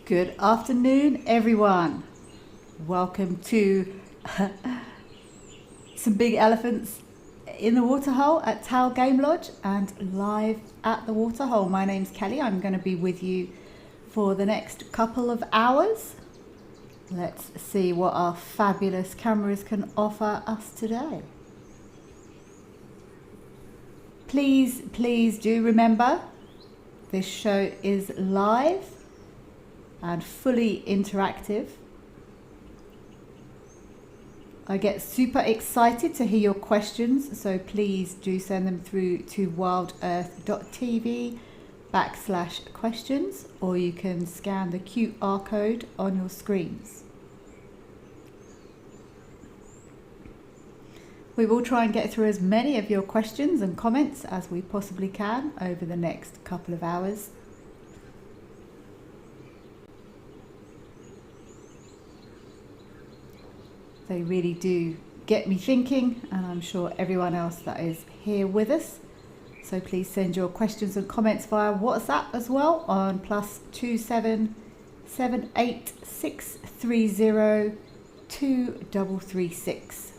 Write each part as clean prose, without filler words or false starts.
Good afternoon, everyone. Welcome to some big elephants in the waterhole at Tau Game Lodge and live at the waterhole. My name's Kelly. I'm going to be with you for the next couple of hours. Let's see what our fabulous cameras can offer us today. Please do remember this show is live and fully interactive. I get super excited to hear your questions, so please do send them through to wildearth.tv/questions, or you can scan the QR code on your screens. We will try and get through as many of your questions and comments as we possibly can over the next couple of hours. They really do get me thinking, and I'm sure everyone else that is here with us. So please send your questions and comments via WhatsApp as well on +27 786 30 2336.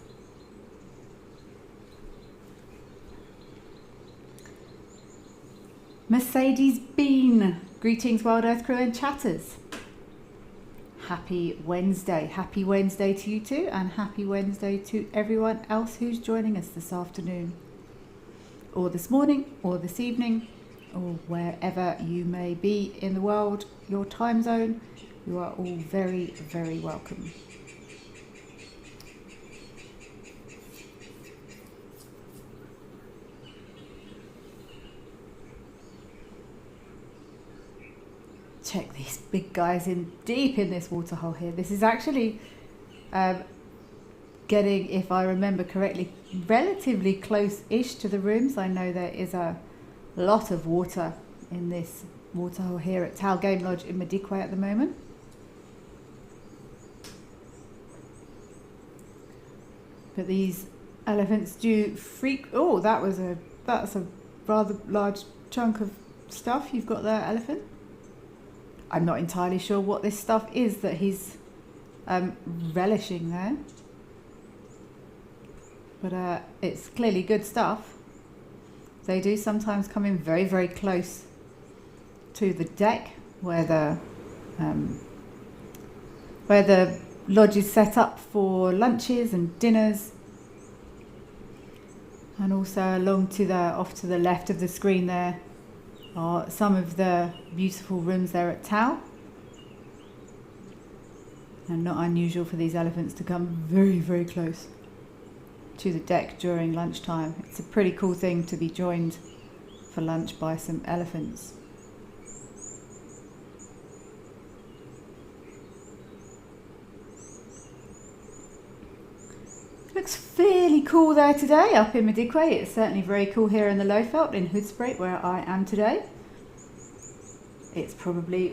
Mercedes Bean, greetings Wild Earth crew and chatters. Happy Wednesday to you too, and happy Wednesday to everyone else who's joining us this afternoon, or this morning, or this evening, or wherever you may be in the world, your time zone. You are all very, very welcome. Check these big guys in deep in this waterhole here. This is actually getting, if I remember correctly, relatively close-ish to the rooms. I know there is a lot of water in this waterhole here at Tau Game Lodge in Madikwe at the moment. But these elephants do freak. Oh, that's a rather large chunk of stuff you've got there, elephant. I'm not entirely sure what this stuff is that he's relishing there, but it's clearly good stuff. They do sometimes come in very, very close to the deck where the lodge is set up for lunches and dinners, and also along to off to the left of the screen there are some of the beautiful rooms there at Tau. And not unusual for these elephants to come very, very close to the deck during lunchtime. It's a pretty cool thing to be joined for lunch by some elephants. Looks fairly cool there today up in Madikwe. It's certainly very cool here in the Lowveld in Hoedspruit where I am today. It's probably,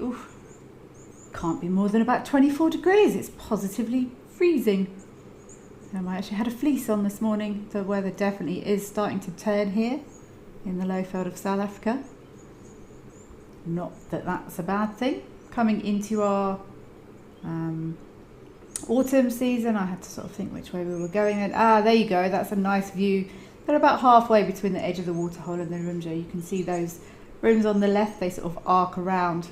can't be more than about 24 degrees. It's positively freezing. I actually had a fleece on this morning. The weather definitely is starting to turn here in the Lowveld of South Africa. Not that that's a bad thing. Coming into our autumn season, I had to sort of think which way we were going then. There you go, that's a nice view. They're about halfway between the edge of the waterhole and the rooms here. You can see those rooms on the left, they sort of arc around,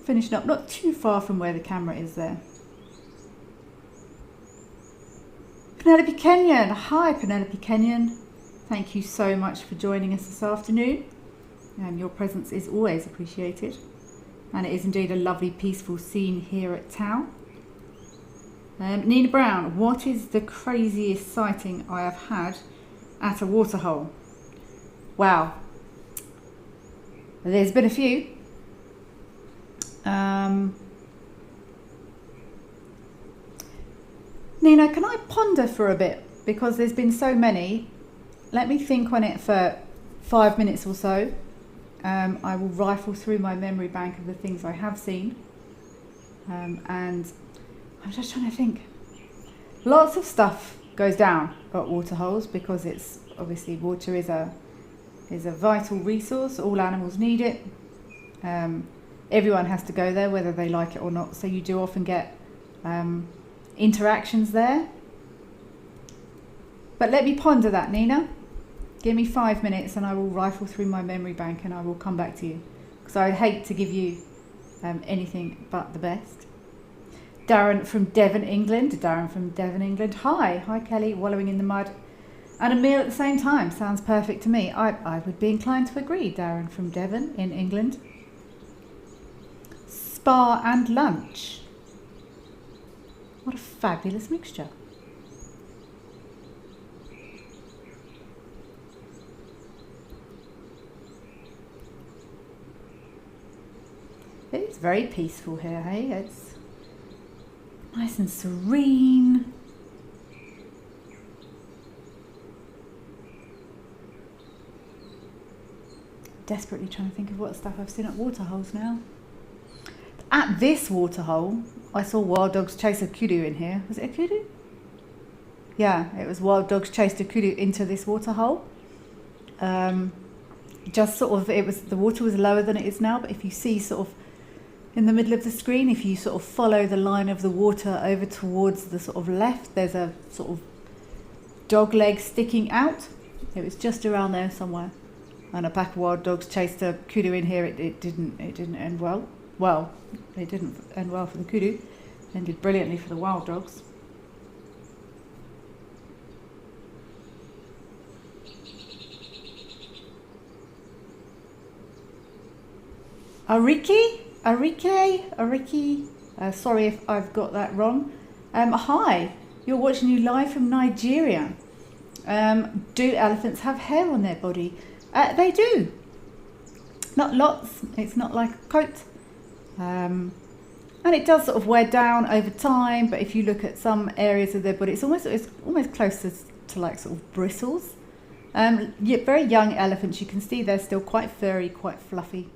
finishing up not too far from where the camera is there. Penelope Kenyon, hi Penelope Kenyon. Thank you so much for joining us this afternoon. Your presence is always appreciated. And it is indeed a lovely, peaceful scene here at Tau. Nina Brown, what is the craziest sighting I have had at a waterhole? Wow. There's been a few. Nina, can I ponder for a bit? Because there's been so many. Let me think on it for 5 minutes or so. I will rifle through my memory bank of the things I have seen, and I'm just trying to think. Lots of stuff goes down at waterholes because it's obviously water is a vital resource. All animals need it. everyone has to go there whether they like it or not, so you do often get interactions there. But let me ponder that, Nina. Give me 5 minutes and I will rifle through my memory bank and I will come back to you, because I hate to give you anything but the best. Darren from Devon, England. Hi Kelly. Wallowing in the mud and a meal at the same time sounds perfect to me. I would be inclined to agree. Darren from Devon in England. Spa and lunch. What a fabulous mixture. It's very peaceful here, hey? It's nice and serene. Desperately trying to think of what stuff I've seen at waterholes now. At this waterhole, I saw wild dogs chase a kudu in here. Was it a kudu? Yeah, it was wild dogs chased a kudu into this waterhole. Just sort of, the water was lower than it is now, but if you see sort of in the middle of the screen, if you sort of follow the line of the water over towards the sort of left, there's a sort of dog leg sticking out. It was just around there somewhere. And a pack of wild dogs chased a kudu in here. It didn't end well. Well, it didn't end well for the kudu. It ended brilliantly for the wild dogs. Ariki, sorry if I've got that wrong. Hi, you're watching you live from Nigeria. Do elephants have hair on their body? They do. Not lots, it's not like a coat. And it does sort of wear down over time, but if you look at some areas of their body, it's almost close to like sort of bristles. Very young elephants, you can see they're still quite furry, quite fluffy.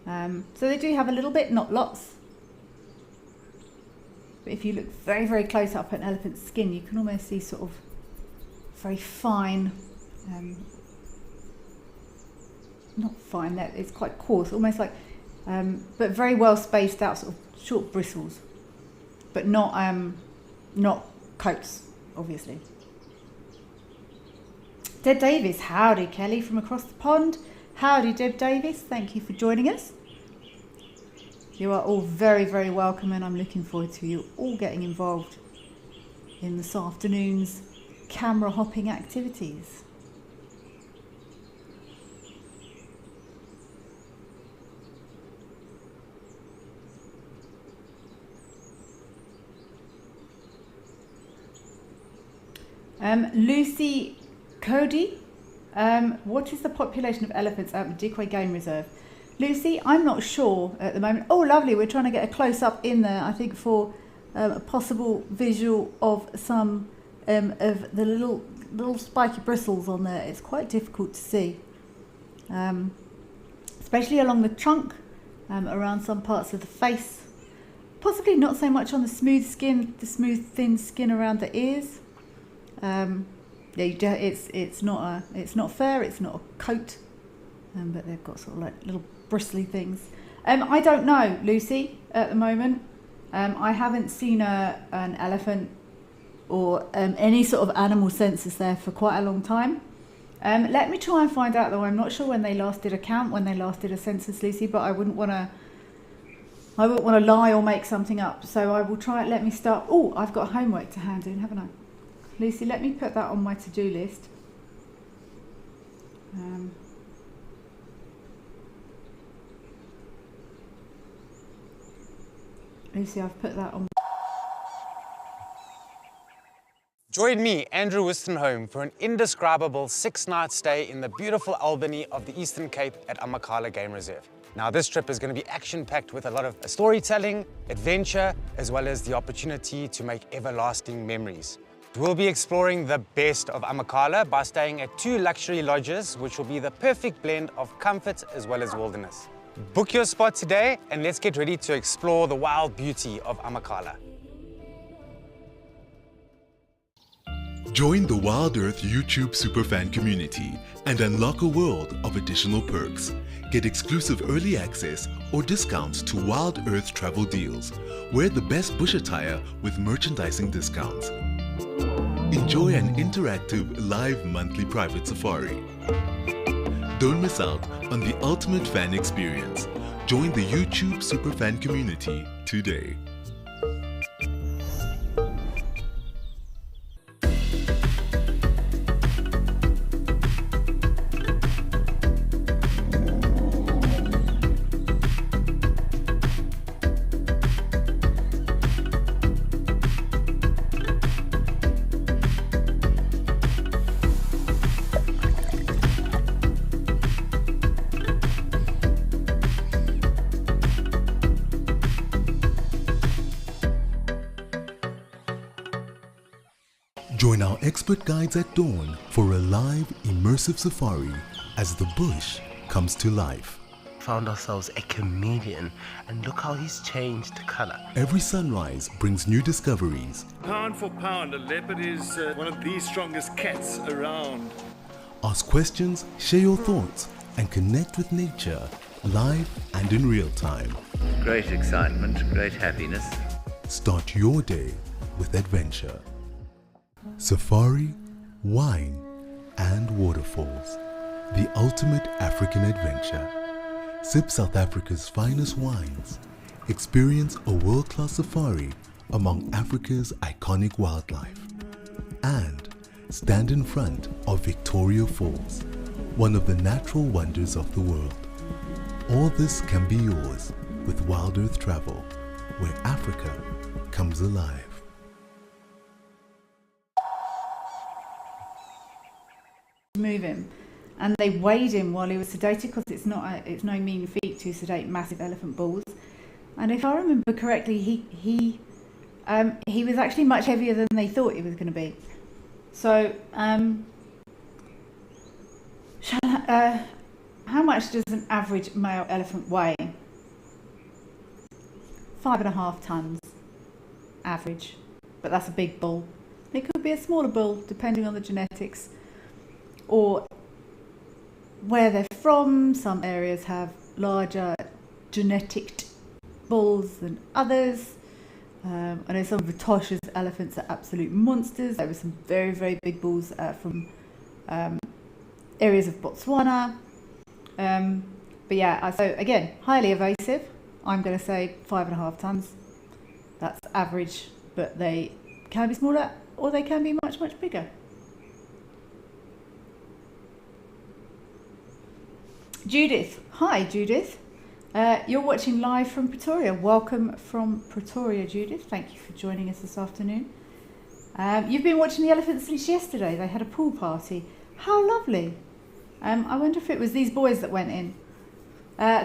So they do have a little bit, not lots. But if you look very, very close up at an elephant's skin, you can almost see sort of very fine, not fine, it's quite coarse, almost like, but very well spaced out sort of short bristles, but not coats, obviously. Deb Davis, howdy Kelly from across the pond. Howdy Deb Davis, thank you for joining us. You are all very, very welcome, and I'm looking forward to you all getting involved in this afternoon's camera hopping activities. Lucy Cody, what is the population of elephants at Madikwe Game Reserve? Lucy, I'm not sure at the moment. Oh, lovely. We're trying to get a close-up in there, I think, for a possible visual of some of the little spiky bristles on there. It's quite difficult to see, especially along the trunk, around some parts of the face. Possibly not so much on the smooth skin, the smooth, thin skin around the ears. Yeah, it's not fur, it's not a coat, but they've got sort of like little bristly things. I don't know, Lucy, at the moment. I haven't seen an elephant or any sort of animal census there for quite a long time. Let me try and find out, though. I'm not sure when they last did a count, when they last did a census, Lucy, but I wouldn't want to lie or make something up. So I will try it. Let me start. Oh, I've got homework to hand in, haven't I? Lucy, let me put that on my to-do list. Lucy, I've put that on. Join me, Andrew Wistenholm, for an indescribable 6-night stay in the beautiful Albany of the Eastern Cape at Amakhala Game Reserve. Now, this trip is going to be action-packed with a lot of storytelling, adventure, as well as the opportunity to make everlasting memories. We'll be exploring the best of Amakhala by staying at 2 luxury lodges, which will be the perfect blend of comfort as well as wilderness. Book your spot today and let's get ready to explore the wild beauty of Amakhala. Join the Wild Earth YouTube superfan community and unlock a world of additional perks. Get exclusive early access or discounts to Wild Earth travel deals. Wear the best bush attire with merchandising discounts. Enjoy an interactive live monthly private safari. Don't miss out on the ultimate fan experience. Join the YouTube superfan community today. Join our expert guides at dawn for a live, immersive safari as the bush comes to life. Found ourselves a chameleon, and look how he's changed colour. Every sunrise brings new discoveries. Pound for pound, a leopard is one of the strongest cats around. Ask questions, share your thoughts, and connect with nature live and in real time. Great excitement, great happiness. Start your day with adventure. Safari, wine, and waterfalls. The ultimate African adventure. Sip South Africa's finest wines. Experience a world-class safari among Africa's iconic wildlife. And stand in front of Victoria Falls, one of the natural wonders of the world. All this can be yours with Wild Earth Travel, where Africa comes alive. Move him, and they weighed him while he was sedated, because it's no mean feat to sedate massive elephant bulls. And if I remember correctly, he was actually much heavier than they thought he was going to be. So how much does an average male elephant weigh? 5.5 tons average, but that's a big bull. It could be a smaller bull depending on the genetics or where they're from. Some areas have larger genetic bulls than others. I know some of Tosha's elephants are absolute monsters. There were some very, very big bulls from areas of Botswana. But yeah, so again, highly evasive. I'm going to say 5.5 tons. That's average, but they can be smaller or they can be much, much bigger. Judith. Hi, Judith. You're watching live from Pretoria. Welcome from Pretoria, Judith. Thank you for joining us this afternoon. You've been watching the elephants since yesterday. They had a pool party. How lovely. I wonder if it was these boys that went in.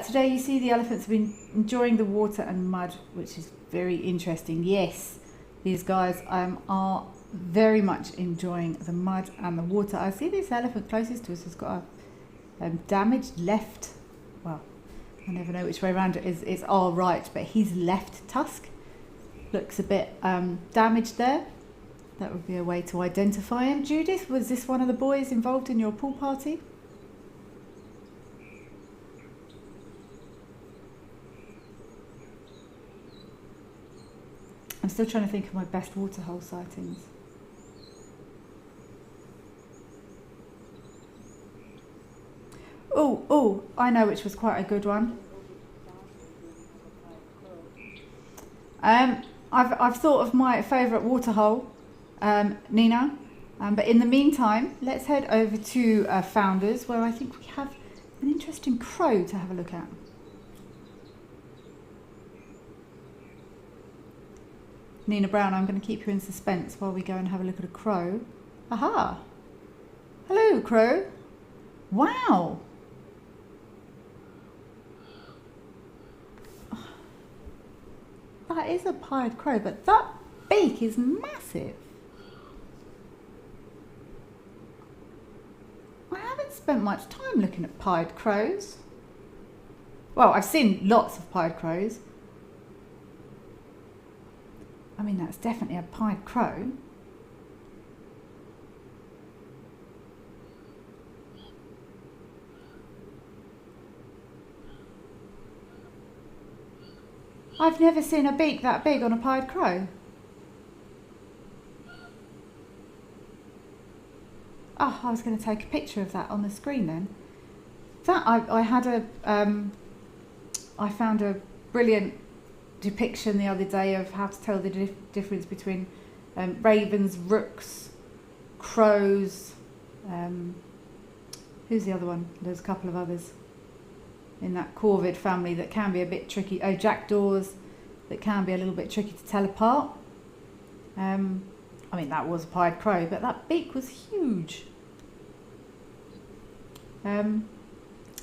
Today you see the elephants have been enjoying the water and mud, which is very interesting. Yes, these guys are very much enjoying the mud and the water. I see this elephant closest to us has got a damaged left, well, I never know which way around it is. It's our right, but his left tusk looks a bit damaged there. That would be a way to identify him. Judith, was this one of the boys involved in your pool party? I'm still trying to think of my best waterhole sightings. Oh, I know which was quite a good one. I've thought of my favourite waterhole, Nina. But in the meantime, let's head over to Founders, where I think we have an interesting crow to have a look at. Nina Brown, I'm going to keep you in suspense while we go and have a look at a crow. Aha! Hello, crow. Wow! That is a pied crow, but that beak is massive. I haven't spent much time looking at pied crows. Well, I've seen lots of pied crows. I mean, that's definitely a pied crow. I've never seen a beak that big on a pied crow. Oh, I was going to take a picture of that on the screen then. That I found a brilliant depiction the other day of how to tell the difference between ravens, rooks, crows. Who's the other one? There's a couple of others in that corvid family that can be a bit tricky. Oh, jackdaws, that can be a little bit tricky to tell apart. I mean, that was a pied crow, but that beak was huge.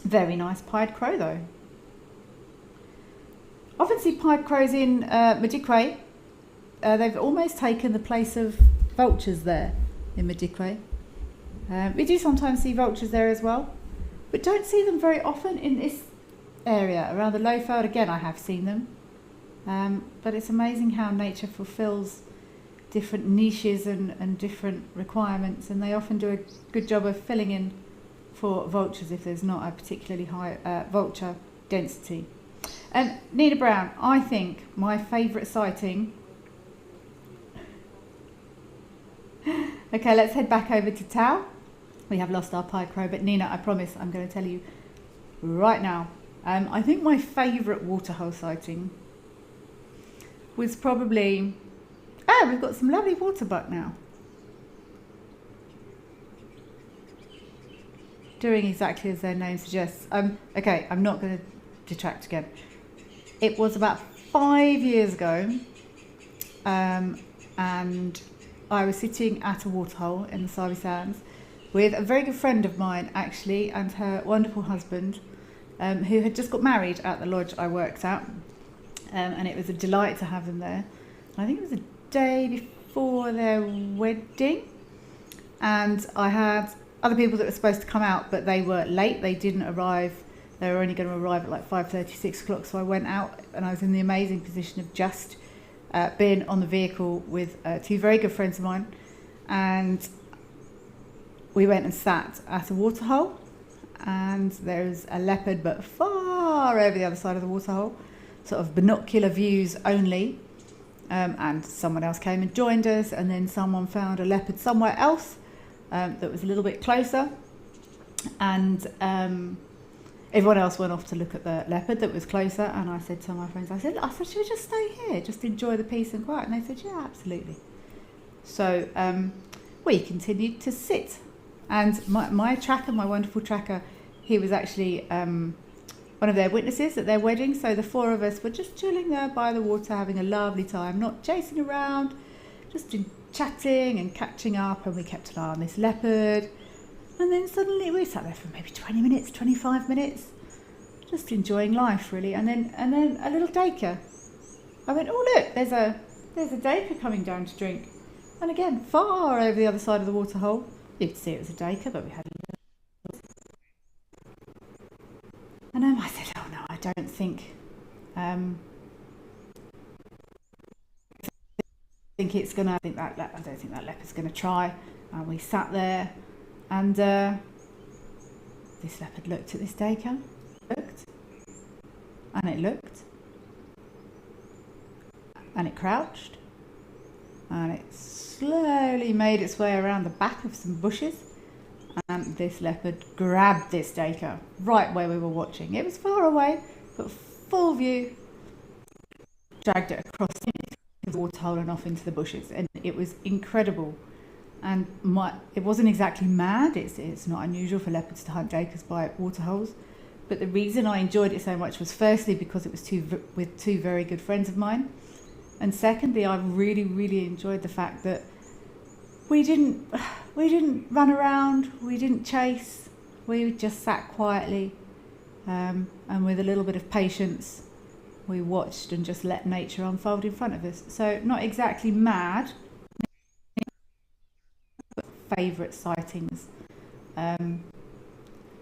Very nice pied crow though. Often see pied crows in Madikwe. They've almost taken the place of vultures there in Madikwe. We do sometimes see vultures there as well, but don't see them very often in this area. Around the Lowveld, again, I have seen them. But it's amazing how nature fulfills different niches and different requirements, and they often do a good job of filling in for vultures if there's not a particularly high vulture density. Nina Brown, I think my favourite sighting... Okay, let's head back over to Tau. We have lost our pied crow, but Nina, I promise I'm going to tell you right now. I think my favourite waterhole sighting was probably... Oh, we've got some lovely waterbuck now. Doing exactly as their name suggests. Okay, I'm not going to detract again. It was about 5 years ago, and I was sitting at a waterhole in the Sabi Sands with a very good friend of mine, actually, and her wonderful husband, who had just got married at the lodge I worked at, and it was a delight to have them there. I think it was the day before their wedding, and I had other people that were supposed to come out, but they were late. They didn't arrive. They were only going to arrive at like 5:30, 6 o'clock. So I went out, and I was in the amazing position of just being on the vehicle with two very good friends of mine, and we went and sat at a waterhole, and there's a leopard, but far over the other side of the waterhole, sort of binocular views only. And someone else came and joined us, and then someone found a leopard somewhere else that was a little bit closer, and everyone else went off to look at the leopard that was closer. And I said to my friends, I said, should we just stay here, just enjoy the peace and quiet? And they said, yeah, absolutely. So we continued to sit, and my tracker, my wonderful tracker, he was actually one of their witnesses at their wedding. So the four of us were just chilling there by the water, having a lovely time, not chasing around, just chatting and catching up. And we kept an eye on this leopard, and then suddenly we sat there for maybe 20 minutes, 25 minutes, just enjoying life really. And then a little daker. I went, oh look, there's a daker coming down to drink. And again, far over the other side of the waterhole, you could see it was a daker, but we had a little. And I said, oh no, I don't think it's gonna. I don't think that leopard's gonna try. And we sat there, and this leopard looked at this daker, and it crouched, and it slowly made its way around the back of some bushes. And this leopard grabbed this daker right where we were watching. It was far away, but full view. Dragged it across the waterhole and off into the bushes, and it was incredible. And it wasn't exactly mad. It's not unusual for leopards to hunt dakers by waterholes, but the reason I enjoyed it so much was firstly because it was with two very good friends of mine, and secondly, I really, really enjoyed the fact that we didn't run around, we didn't chase, we just sat quietly, and with a little bit of patience, we watched and just let nature unfold in front of us. So not exactly mad, but favourite sightings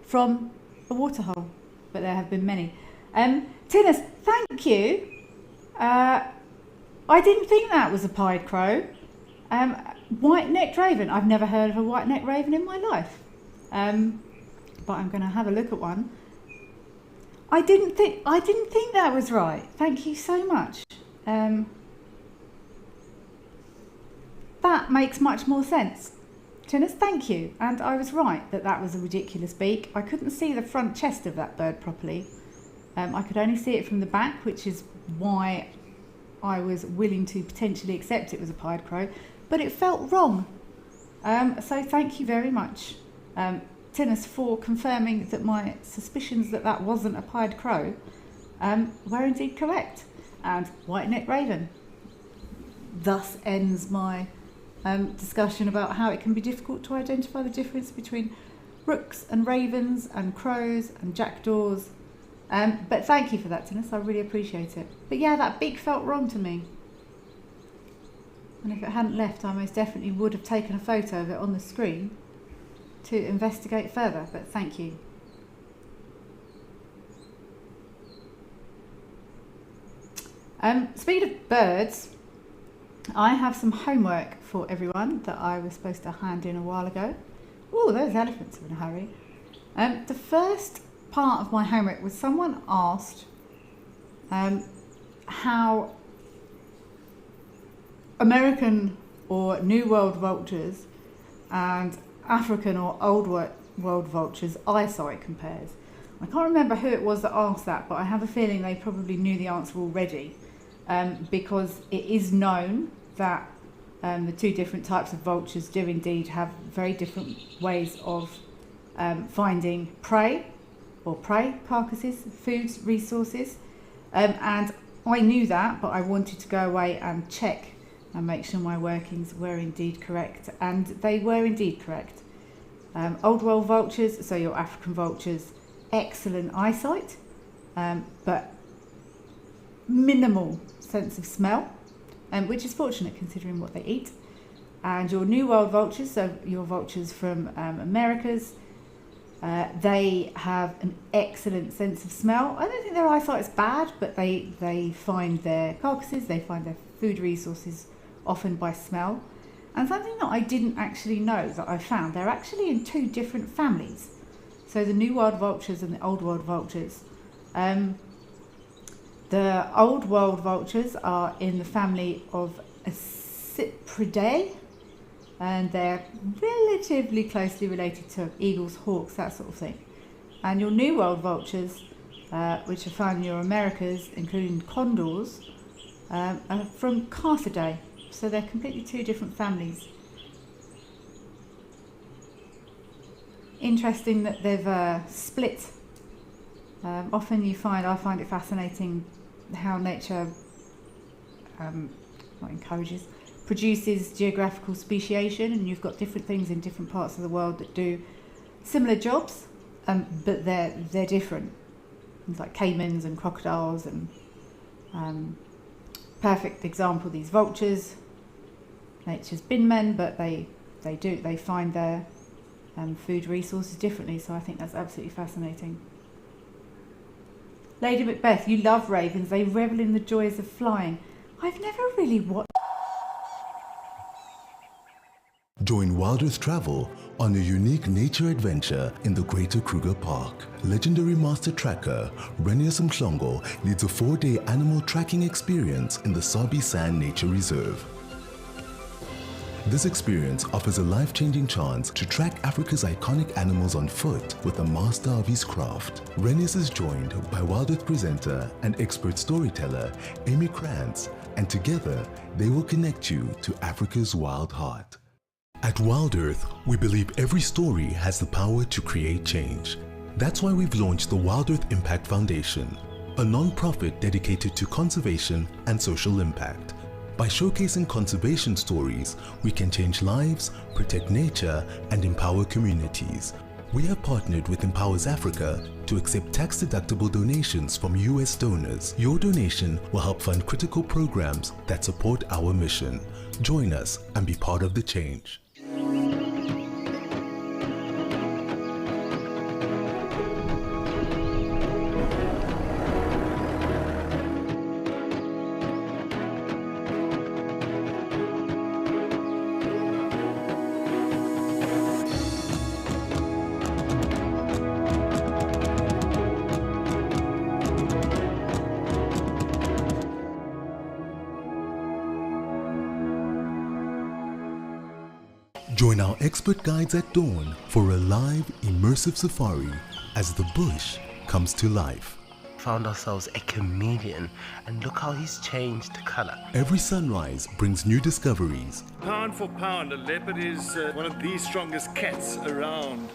from a waterhole, but there have been many. Tinus, thank you. I didn't think that was a pied crow. White-necked raven. I've never heard of a white-necked raven in my life, but I'm going to have a look at one. I didn't think that was right. Thank you so much. That makes much more sense. Tinus, thank you. And I was right that was a ridiculous beak. I couldn't see the front chest of that bird properly. I could only see it from the back, which is why I was willing to potentially accept it was a pied crow, but it felt wrong. So thank you very much, Tinus, for confirming that my suspicions that wasn't a pied crow were indeed correct. And white-necked raven. Thus ends my discussion about how it can be difficult to identify the difference between rooks and ravens and crows and jackdaws. But thank you for that, Tinus, I really appreciate it. But yeah, that beak felt wrong to me. And if it hadn't left, I most definitely would have taken a photo of it on the screen to investigate further, but thank you. Speaking of birds, I have some homework for everyone that I was supposed to hand in a while ago. Oh, those elephants are in a hurry. The first part of my homework was someone asked how American or New World vultures and African or Old World vultures' eyesight compares. I can't remember who it was that asked that, but I have a feeling they probably knew the answer already, because it is known that the two different types of vultures do indeed have very different ways of finding prey or prey carcasses, foods, resources, and I knew that, but I wanted to go away and check and make sure my workings were indeed correct, and they were indeed correct. Old World vultures, so your African vultures, excellent eyesight, but minimal sense of smell, which is fortunate considering what they eat. And your New World vultures, so your vultures from Americas, they have an excellent sense of smell. I don't think their eyesight is bad, but they find their carcasses, they find their food resources often by smell. And something that I didn't actually know that I found, they're actually in two different families. So the New World vultures and the Old World vultures. The Old World vultures are in the family of Cypridae, and they're relatively closely related to eagles, hawks, that sort of thing. And your New World vultures, which are found in your Americas, including condors, are from Carthidae. So they're completely two different families. Interesting that they've split. Often I find it fascinating how nature produces geographical speciation, and you've got different things in different parts of the world that do similar jobs, but they're different. Things like caimans and crocodiles, and perfect example, these vultures. Nature's bin men, but they find their food resources differently, so I think that's absolutely fascinating. Lady Macbeth, you love ravens, they revel in the joys of flying. I've never really watched. Join Wild Earth Travel on a unique nature adventure in the Greater Kruger Park. Legendary master tracker Renius Mhlongo leads a 4-day animal tracking experience in the Sabi Sand Nature Reserve. This experience offers a life-changing chance to track Africa's iconic animals on foot with a master of his craft. Renius is joined by Wild Earth presenter and expert storyteller Amy Krantz, and together they will connect you to Africa's wild heart. At Wild Earth, we believe every story has the power to create change. That's why we've launched the Wild Earth Impact Foundation, a non-profit dedicated to conservation and social impact. By showcasing conservation stories, we can change lives, protect nature, and empower communities. We have partnered with Empowers Africa to accept tax-deductible donations from US donors. Your donation will help fund critical programs that support our mission. Join us and be part of the change. Join our expert guides at dawn for a live, immersive safari as the bush comes to life. Found ourselves a chameleon, and look how he's changed colour. Every sunrise brings new discoveries. Pound for pound, a leopard is one of the strongest cats around.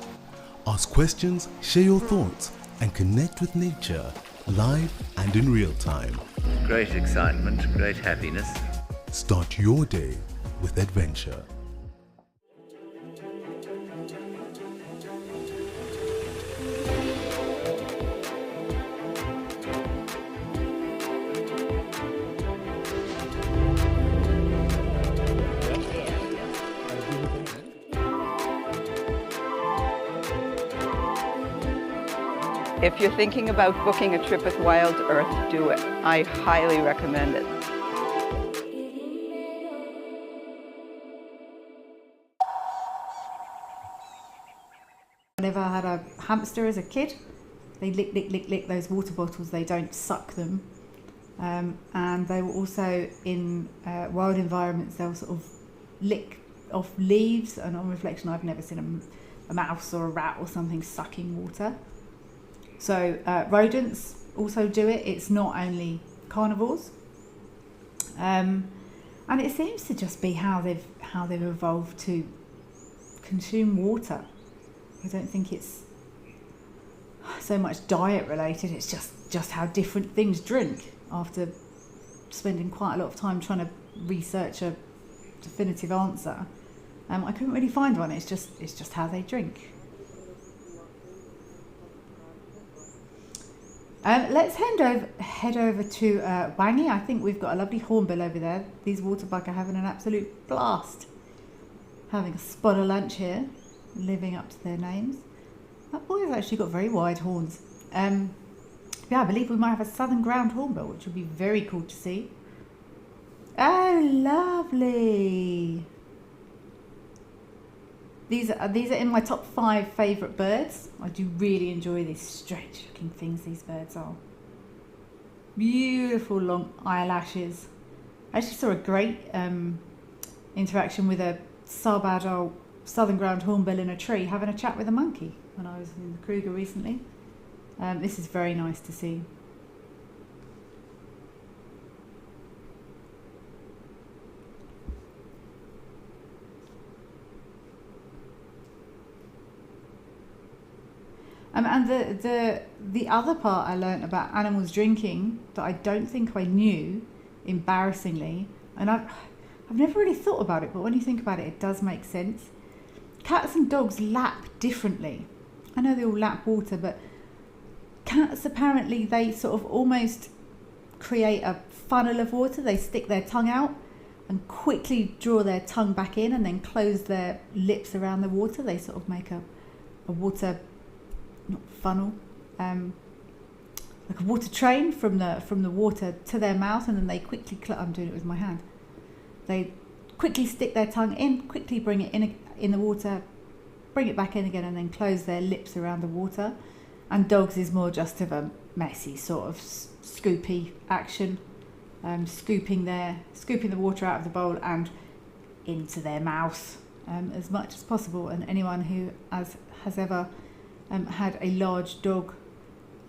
Ask questions, share your thoughts, and connect with nature live and in real time. Great excitement, great happiness. Start your day with adventure. If you're thinking about booking a trip with Wild Earth, do it. I highly recommend it. Whenever I had a hamster as a kid, they lick those water bottles, they don't suck them. And they were also in wild environments, they'll sort of lick off leaves, and on reflection I've never seen a mouse or a rat or something sucking water. So rodents also do it. It's not only carnivores, and it seems to just be how they've evolved to consume water. I don't think it's so much diet related. It's just how different things drink. After spending quite a lot of time trying to research a definitive answer, I couldn't really find one. It's just how they drink. Let's head over to Wangi. I think we've got a lovely hornbill over there. These waterbuck are having an absolute blast. Having a spot of lunch here, living up to their names. That boy has actually got very wide horns. Yeah, I believe we might have a southern ground hornbill, which would be very cool to see. Oh, lovely. These are in my top 5 favourite birds. I do really enjoy these strange looking things these birds are. Beautiful long eyelashes. I actually saw a great interaction with a sub-adult southern ground hornbill in a tree having a chat with a monkey when I was in the Kruger recently. This is very nice to see. And the other part I learnt about animals drinking that I don't think I knew, embarrassingly, and I've never really thought about it, but when you think about it, it does make sense. Cats and dogs lap differently. I know they all lap water, but cats apparently, they sort of almost create a funnel of water. They stick their tongue out and quickly draw their tongue back in and then close their lips around the water. They sort of make a water, not funnel, like a water train from the water to their mouth, and then they quickly, I'm doing it with my hand. They quickly stick their tongue in, quickly bring it in the water, bring it back in again, and then close their lips around the water. And dogs is more just of a messy sort of scoopy action, scooping the water out of the bowl and into their mouth as much as possible. And anyone who has ever had a large dog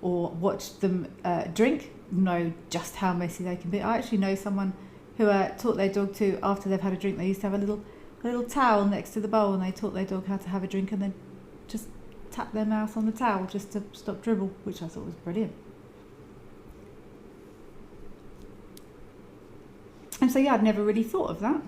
or watched them drink know just how messy they can be. I actually know someone who taught their dog to, after they've had a drink, they used to have a little towel next to the bowl, and they taught their dog how to have a drink and then just tap their mouth on the towel just to stop dribble, which I thought was brilliant. And so yeah, I'd never really thought of that.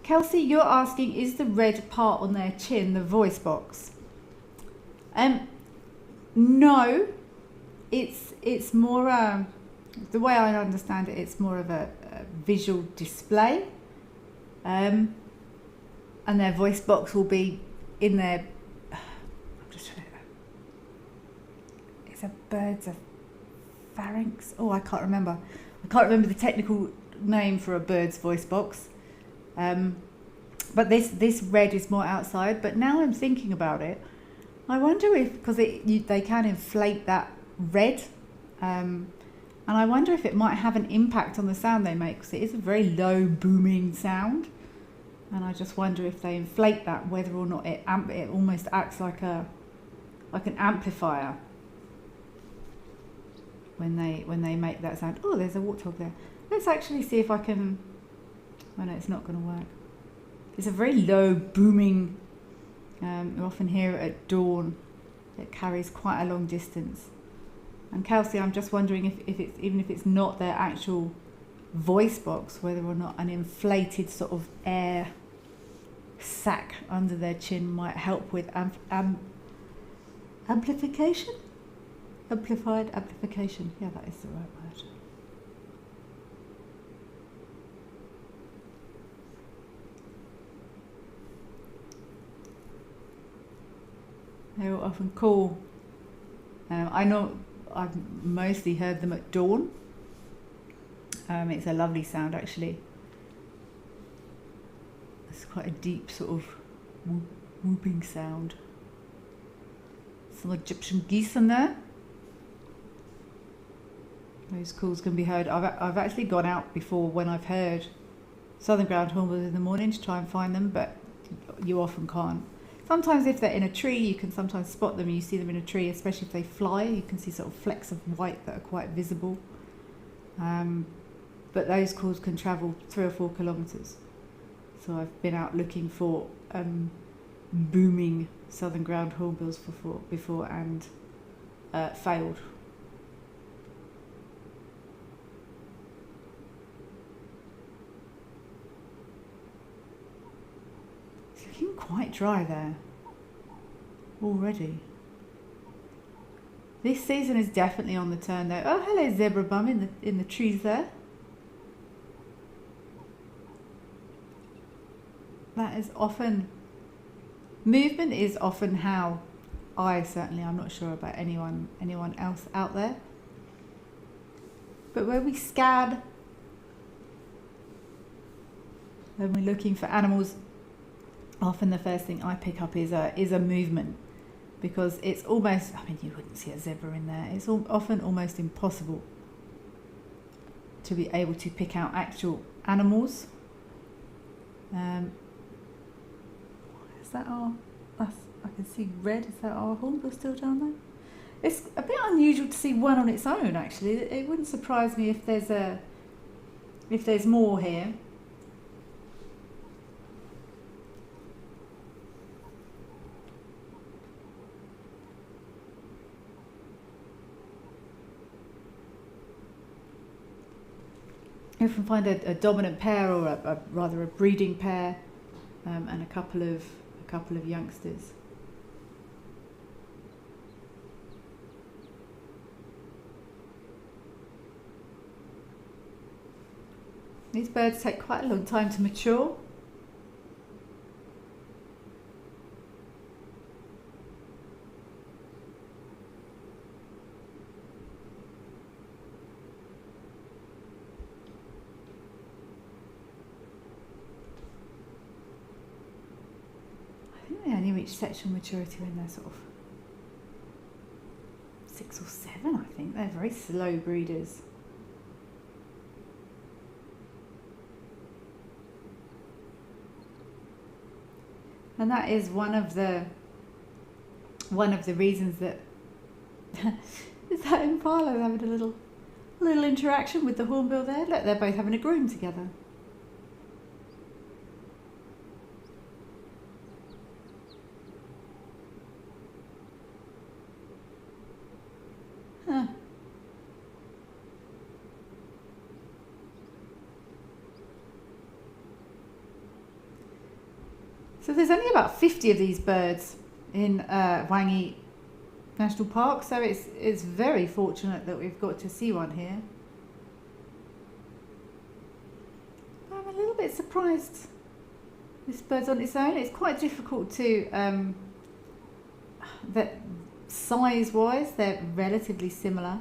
Kelsey, you're asking, is the red part on their chin the voice box? No, it's more, the way I understand it, it's more of a visual display, and their voice box will be in their, it's a bird's a pharynx. Oh, I can't remember the technical name for a bird's voice box. But this red is more outside. But now I'm thinking about it, I wonder if, because they can inflate that red, and I wonder if it might have an impact on the sound they make, because it is a very low booming sound, and I just wonder if they inflate that, whether or not it almost acts like an amplifier when they make that sound. Oh, there's a warthog there. Let's actually see if I can. Oh no, it's not going to work. It's a very low booming. You often hear it at dawn. It carries quite a long distance. And Kelsey, I'm just wondering if it's, even if it's not their actual voice box, whether or not an inflated sort of air sac under their chin might help with amplification? Amplified amplification. Yeah, that is the right word. They will often call. I know I've mostly heard them at dawn. It's a lovely sound, actually. It's quite a deep sort of whooping sound. Some Egyptian geese in there. Those calls can be heard. I've actually gone out before when I've heard southern ground hornbills in the morning to try and find them, but you often can't. Sometimes if they're in a tree, you can sometimes spot them. You see them in a tree, especially if they fly. You can see sort of flecks of white that are quite visible. But those calls can travel 3 or 4 kilometres. So I've been out looking for booming southern ground hornbills before and failed. It's looking quite dry there already. This season is definitely on the turn though. Oh, hello zebra bum in the trees there. That is often, movement is often how I'm not sure about anyone else out there, but when we scan, when we're looking for animals, often the first thing I pick up is a movement, because it's almost, I mean, you wouldn't see a zebra in there. It's often almost impossible to be able to pick out actual animals. Is that I can see red. Is that our hornbill still down there? It's a bit unusual to see one on its own, actually. It wouldn't surprise me if there's more here. You often find a dominant pair, or rather a breeding pair, and a couple of youngsters. These birds take quite a long time to mature. They only reach sexual maturity when they're sort of 6 or 7, I think. They're very slow breeders. And that is one of the reasons that is that impala having a little interaction with the hornbill there. Look, they're both having a groom together. Huh. So there's only about 50 of these birds in Wangi National Park, so it's very fortunate that we've got to see one here. I'm a little bit surprised this bird's on its own. It's quite difficult to, that size-wise they're relatively similar,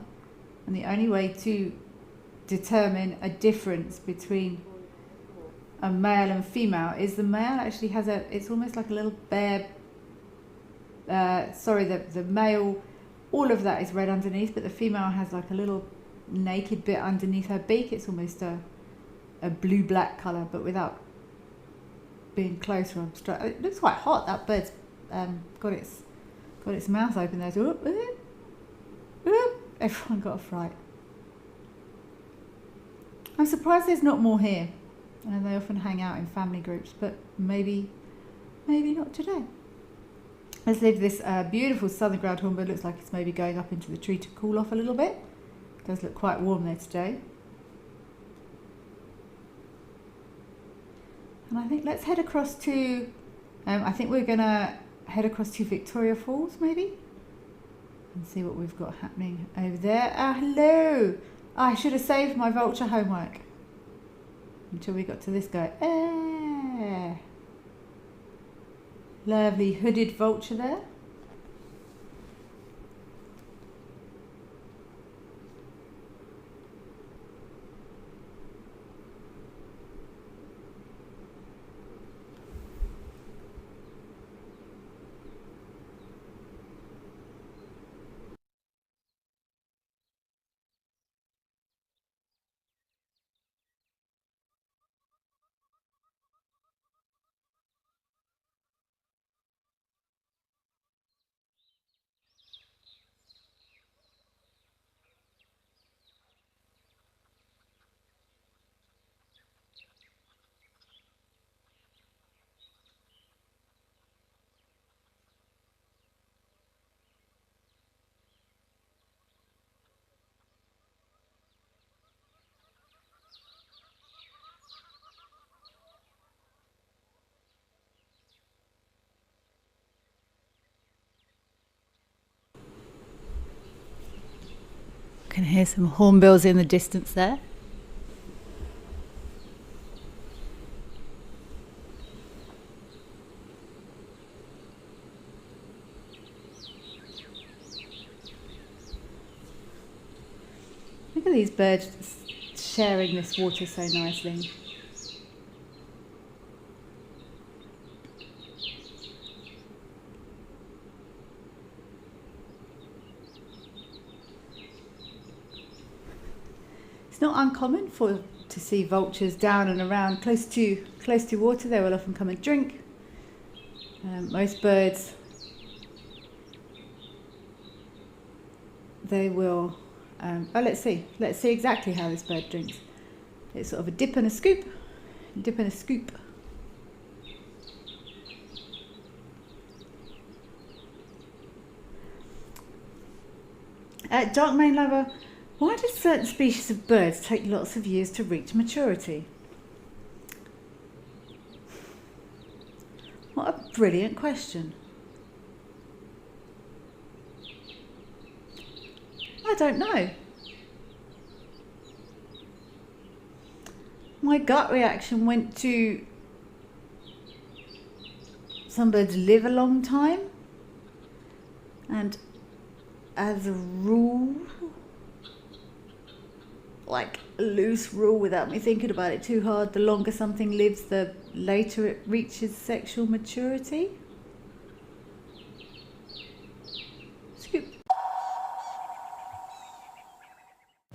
and the only way to determine a difference between a male and female is the male actually has it's almost like a little bare, the male, all of that is red underneath, but the female has like a little naked bit underneath her beak. It's almost a blue-black colour, but without being close or obstruct. It looks quite hot. That bird's got its mouth open there. So, everyone got a fright. I'm surprised there's not more here. I know they often hang out in family groups, but maybe not today. Let's leave this beautiful southern ground hornbill. Looks like it's maybe going up into the tree to cool off a little bit. It does look quite warm there today. And I think let's head across to, I think we're going to head across to Victoria Falls maybe, and see what we've got happening over there. Hello! I should have saved my vulture homework until we got to this guy. Lovely hooded vulture there. Can hear some hornbills in the distance there. Look at these birds sharing this water so nicely. It's not uncommon to see vultures down and around close to water. They will often come and drink. Most birds, they will. Let's see exactly how this bird drinks. It's sort of a dip and a scoop, dip and a scoop. Dark Mane Lover. Why do certain species of birds take lots of years to reach maturity? What a brilliant question. I don't know. My gut reaction went to some birds live a long time, and as a rule, like a loose rule without me thinking about it too hard, the longer something lives, the later it reaches sexual maturity. Scoop.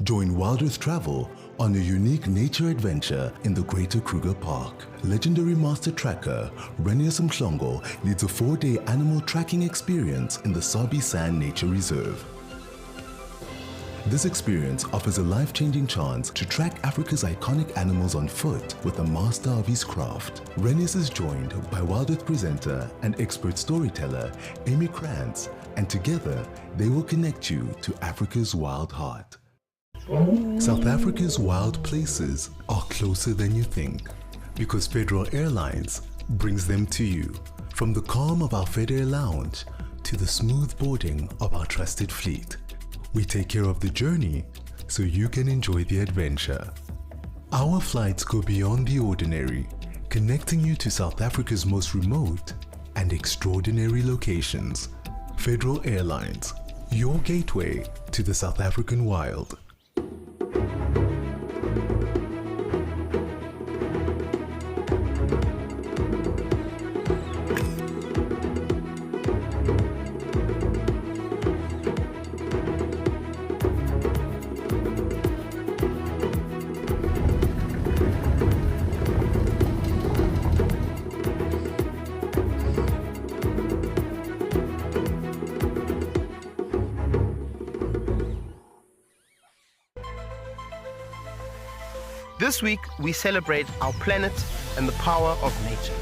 Join Wild Earth Travel on a unique nature adventure in the Greater Kruger Park. Legendary master tracker Renius Mhlongo leads a 4-day animal tracking experience in the Sabi Sand Nature Reserve. This experience offers a life-changing chance to track Africa's iconic animals on foot with a master of his craft. Renius is joined by Wild Earth presenter and expert storyteller Amy Krantz, and together they will connect you to Africa's wild heart. South Africa's wild places are closer than you think, because Federal Airlines brings them to you. From the calm of our FedAir lounge to the smooth boarding of our trusted fleet, we take care of the journey so you can enjoy the adventure. Our flights go beyond the ordinary, connecting you to South Africa's most remote and extraordinary locations. Federal Airlines, your gateway to the South African wild. This week, we celebrate our planet and the power of nature.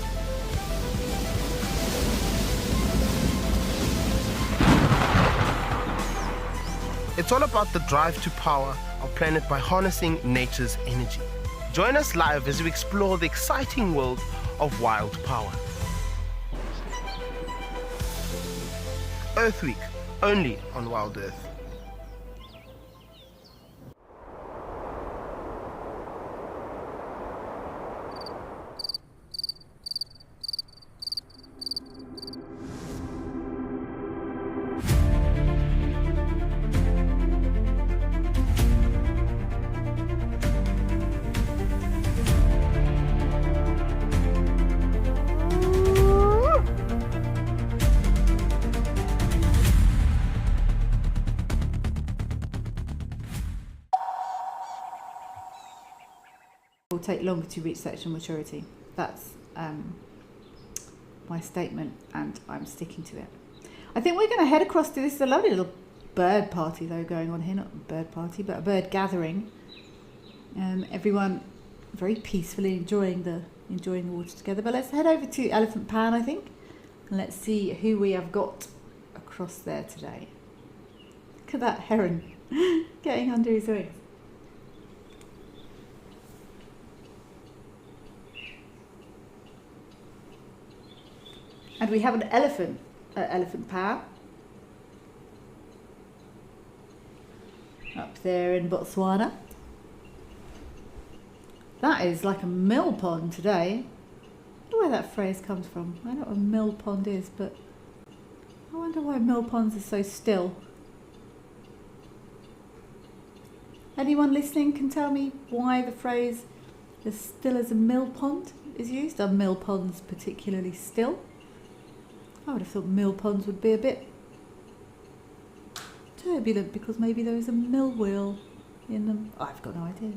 It's all about the drive to power our planet by harnessing nature's energy. Join us live as we explore the exciting world of wild power. Earth Week, only on Wild Earth. Will take longer to reach sexual maturity. That's my statement, and I'm sticking to it. I think we're going to head across to this. Is a lovely little bird party though going on here, not a bird party, but a bird gathering. Everyone very peacefully enjoying the water together. But let's head over to Elephant Pan, I think, and let's see who we have got across there today. Look at that heron getting under his wings. And we have an elephant at Elephant Power up there in Botswana. That is like a mill pond today. I don't know where that phrase comes from. I don't know what a mill pond is, but I wonder why mill ponds are so still. Anyone listening can tell me why the phrase "as still as a mill pond" is used? Are mill ponds particularly still? I would have thought mill ponds would be a bit turbulent because maybe there is a mill wheel in them. I've got no idea.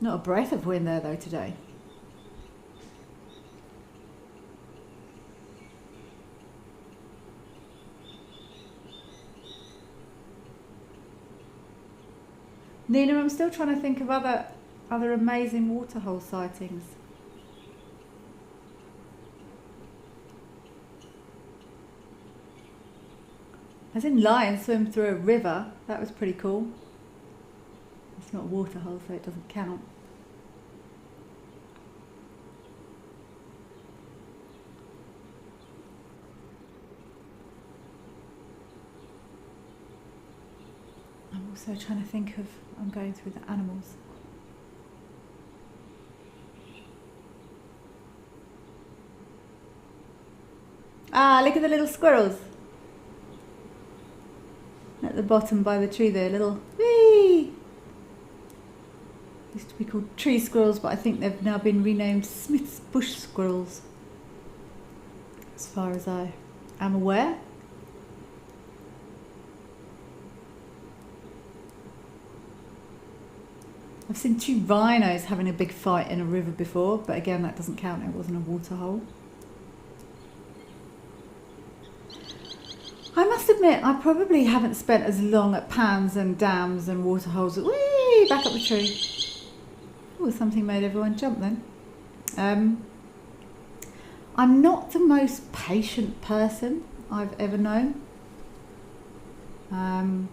Not a breath of wind there though today. Nina, I'm still trying to think of other amazing waterhole sightings. I seen lions swim through a river. That was pretty cool. It's not a waterhole, so it doesn't count. I'm also trying to think of, I'm going through the animals. Ah, look at the little squirrels. At the bottom by the tree there, little whee! Used to be called tree squirrels, but I think they've now been renamed Smith's bush squirrels, as far as I am aware. I've seen 2 rhinos having a big fight in a river before, but again that doesn't count, it wasn't a waterhole. I must admit, I probably haven't spent as long at pans and dams and waterholes. Whee! Back up the tree. Oh, something made everyone jump then. I'm not the most patient person I've ever known. And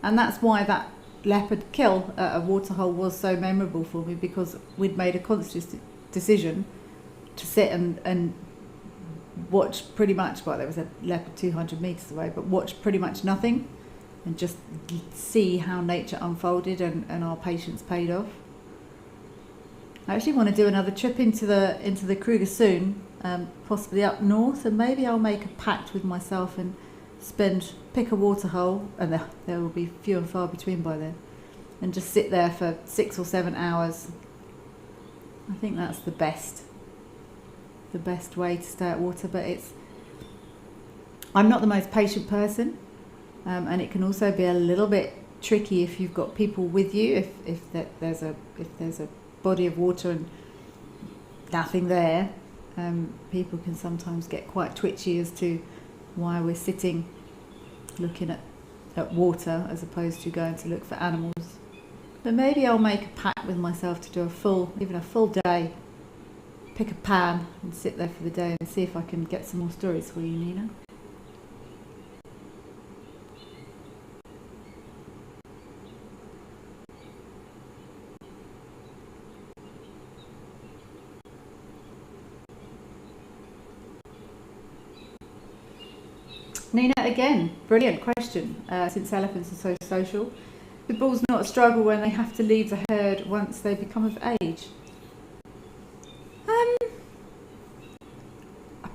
that's why that leopard kill at a waterhole was so memorable for me, because we'd made a conscious decision to sit and watch pretty much, well, there was a leopard 200 metres away, but watch pretty much nothing and just see how nature unfolded, and our patience paid off. I actually want to do another trip into the Kruger soon, possibly up north, and maybe I'll make a pact with myself and pick a waterhole, and there will be few and far between by then, and just sit there for 6 or 7 hours. I think that's the best way to stay at water, but I'm not the most patient person, and it can also be a little bit tricky if you've got people with you, if there's a body of water and nothing there. People can sometimes get quite twitchy as to why we're sitting looking at water as opposed to going to look for animals. But maybe I'll make a pact with myself to do even a full day, pick a pan and sit there for the day and see if I can get some more stories for you, Nina. Nina, again, brilliant question. Since elephants are so social, the bulls not a struggle when they have to leave the herd once they become of age?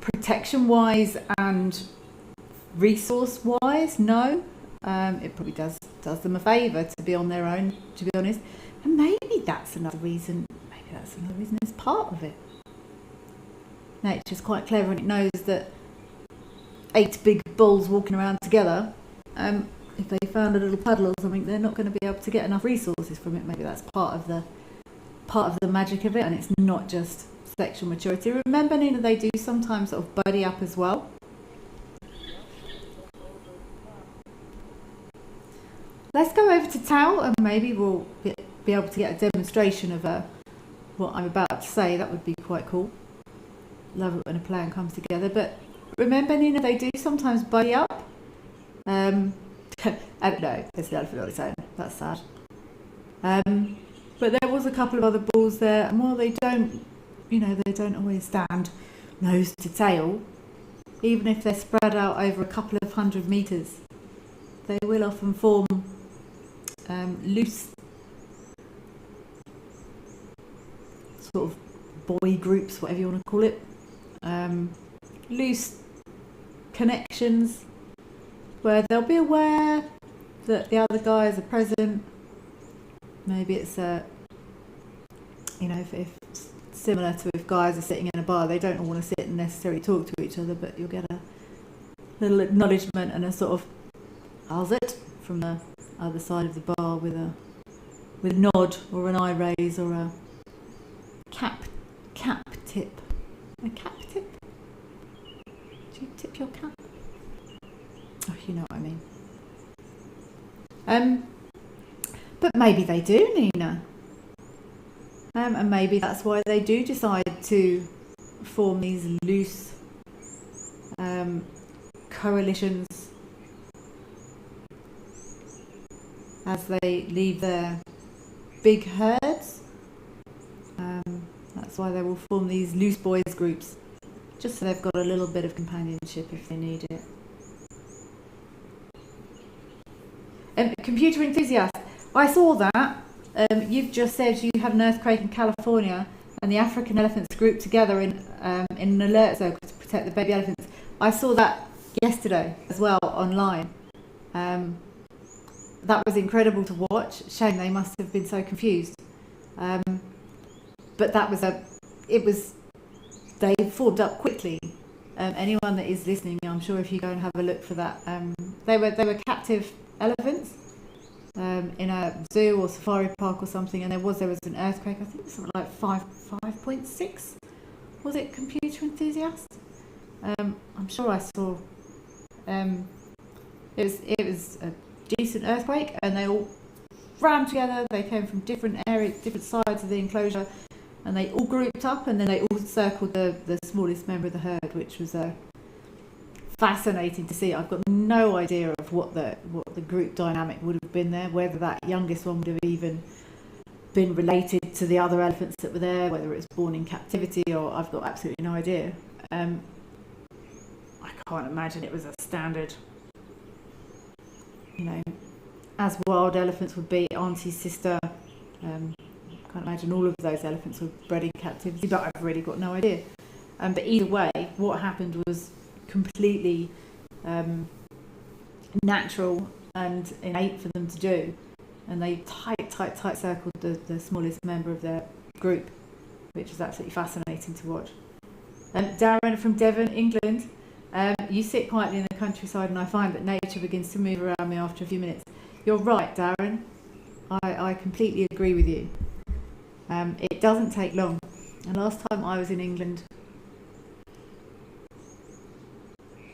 Protection-wise and resource-wise, no. It probably does them a favour to be on their own, to be honest. And maybe that's another reason. Maybe that's another reason it's part of it. Nature's quite clever, and it knows that 8 big bulls walking around together, if they found a little puddle or something, they're not going to be able to get enough resources from it. Maybe that's part of the magic of it, and it's not just sexual maturity. Remember, Nina, they do sometimes sort of buddy up as well. Let's go over to Tao, and maybe we'll be able to get a demonstration of what I'm about to say. That would be quite cool. Love it when a plan comes together. But remember, Nina, they do sometimes buddy up. I don't know, it's the elephant on its own. That's sad. But there was a couple of other bulls there, and while they don't always stand nose to tail, even if they're spread out over a couple of 100 metres, they will often form loose sort of boy groups, whatever you want to call it, loose connections where they'll be aware that the other guys are present. Maybe it's if similar to if guys are sitting in a bar, they don't all want to sit and necessarily talk to each other, but you'll get a little acknowledgement and a sort of "how's it" from the other side of the bar with a nod or an eye raise or a cap tip. A cap tip? Do you tip your cap? Oh, you know what I mean. But maybe they do, Nina. And maybe that's why they do decide to form these loose coalitions as they leave their big herds. That's why they will form these loose boys groups, just so they've got a little bit of companionship if they need it. Computer enthusiast, I saw that. You've just said you had an earthquake in California and the African elephants grouped together in an alert circle to protect the baby elephants. I saw that yesterday as well online. That was incredible to watch. Shame they must have been so confused. But they formed up quickly. Anyone that is listening, I'm sure if you go and have a look for that, they were captive elephants. In a zoo or safari park or something, and there was an earthquake. I think it was something like 5.6. Was it, computer enthusiast? I'm sure I saw. It was a decent earthquake, and they all ran together. They came from different areas, different sides of the enclosure, and they all grouped up, and then they all circled the smallest member of the herd, which was fascinating to see. I've got no idea of what the group dynamic would have been there, whether that youngest one would have even been related to the other elephants that were there, whether it was born in captivity, or I've got absolutely no idea. I can't imagine it was a standard, as wild elephants would be, auntie, sister. Can't imagine all of those elephants were bred in captivity, but I've really got no idea. But either way, what happened was completely natural and innate for them to do, and they tight circled the smallest member of their group, which is absolutely fascinating to watch. Darren from Devon, England, you sit quietly in the countryside and I find that nature begins to move around me after a few minutes. You're right, Darren. I completely agree with you. It doesn't take long. And last time I was in England,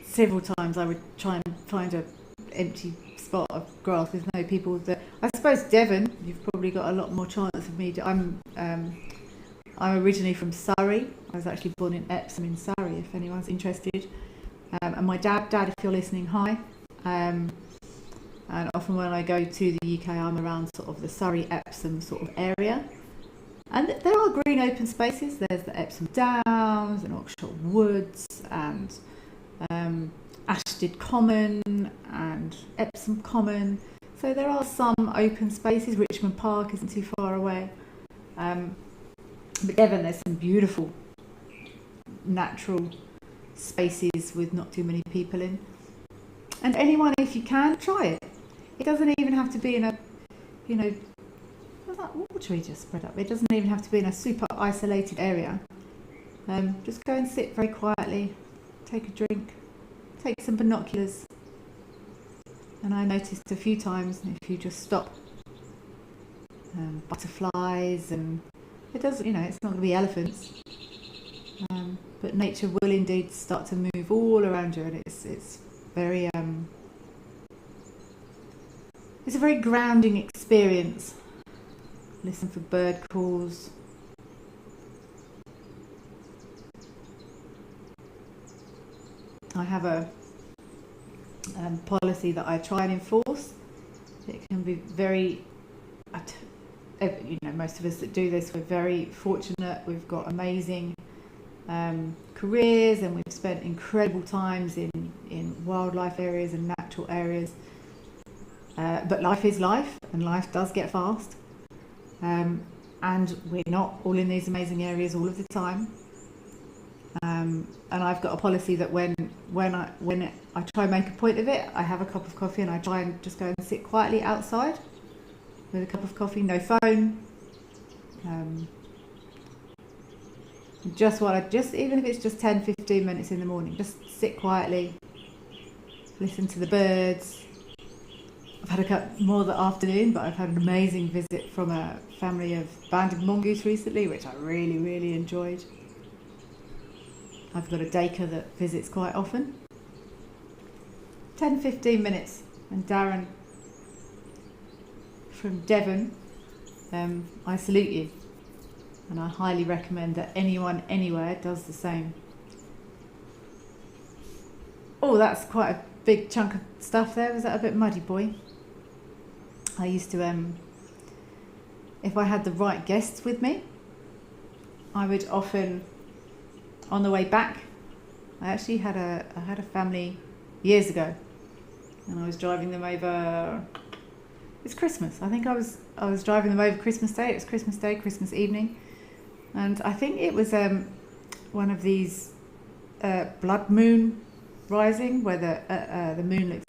several times I would try and find an empty spot of grass with no people. That I suppose Devon, you've probably got a lot more chance of me. I'm originally from Surrey. I was actually born in Epsom in Surrey, if anyone's interested. And my dad, if you're listening, hi. And often when I go to the UK, I'm around sort of the Surrey Epsom sort of area. And there are green open spaces. There's the Epsom Downs and Oxshott Woods and Ashted Common and Epsom Common. So there are some open spaces. Richmond Park isn't too far away. But Devon, there's some beautiful natural spaces with not too many people in. And anyone, if you can, try it. It doesn't even have to be in a, what should we just spread up? It doesn't even have to be in a super isolated area. Just go and sit very quietly, take a drink, take some binoculars. And I noticed a few times if you just stop, butterflies, and it doesn't, it's not going to be elephants, but nature will indeed start to move all around you, and it's very it's a very grounding experience. Listen for bird calls. I have a policy that I try and enforce. It can be very, most of us that do this, we're very fortunate. We've got amazing careers, and we've spent incredible times in wildlife areas and natural areas. But life is life, and life does get fast. And we're not all in these amazing areas all of the time. And I've got a policy that when I try and make a point of it, I have a cup of coffee and I try and just go and sit quietly outside with a cup of coffee, no phone. Even if it's just 10-15 minutes in the morning, just sit quietly, listen to the birds. I've had a couple more that afternoon, but I've had an amazing visit from a family of banded mongoose recently, which I really, really enjoyed. I've got a daker that visits quite often. 10-15 minutes, and Darren from Devon, I salute you, and I highly recommend that anyone anywhere does the same. Oh, that's quite a big chunk of stuff there. Was that a bit muddy, boy? I used to, if I had the right guests with me, I would often, on the way back, I actually had a family years ago, and I was driving them over. It's Christmas. I think I was driving them over Christmas Day. It was Christmas Day, Christmas evening, and I think it was one of these blood moon rising where the moon looks.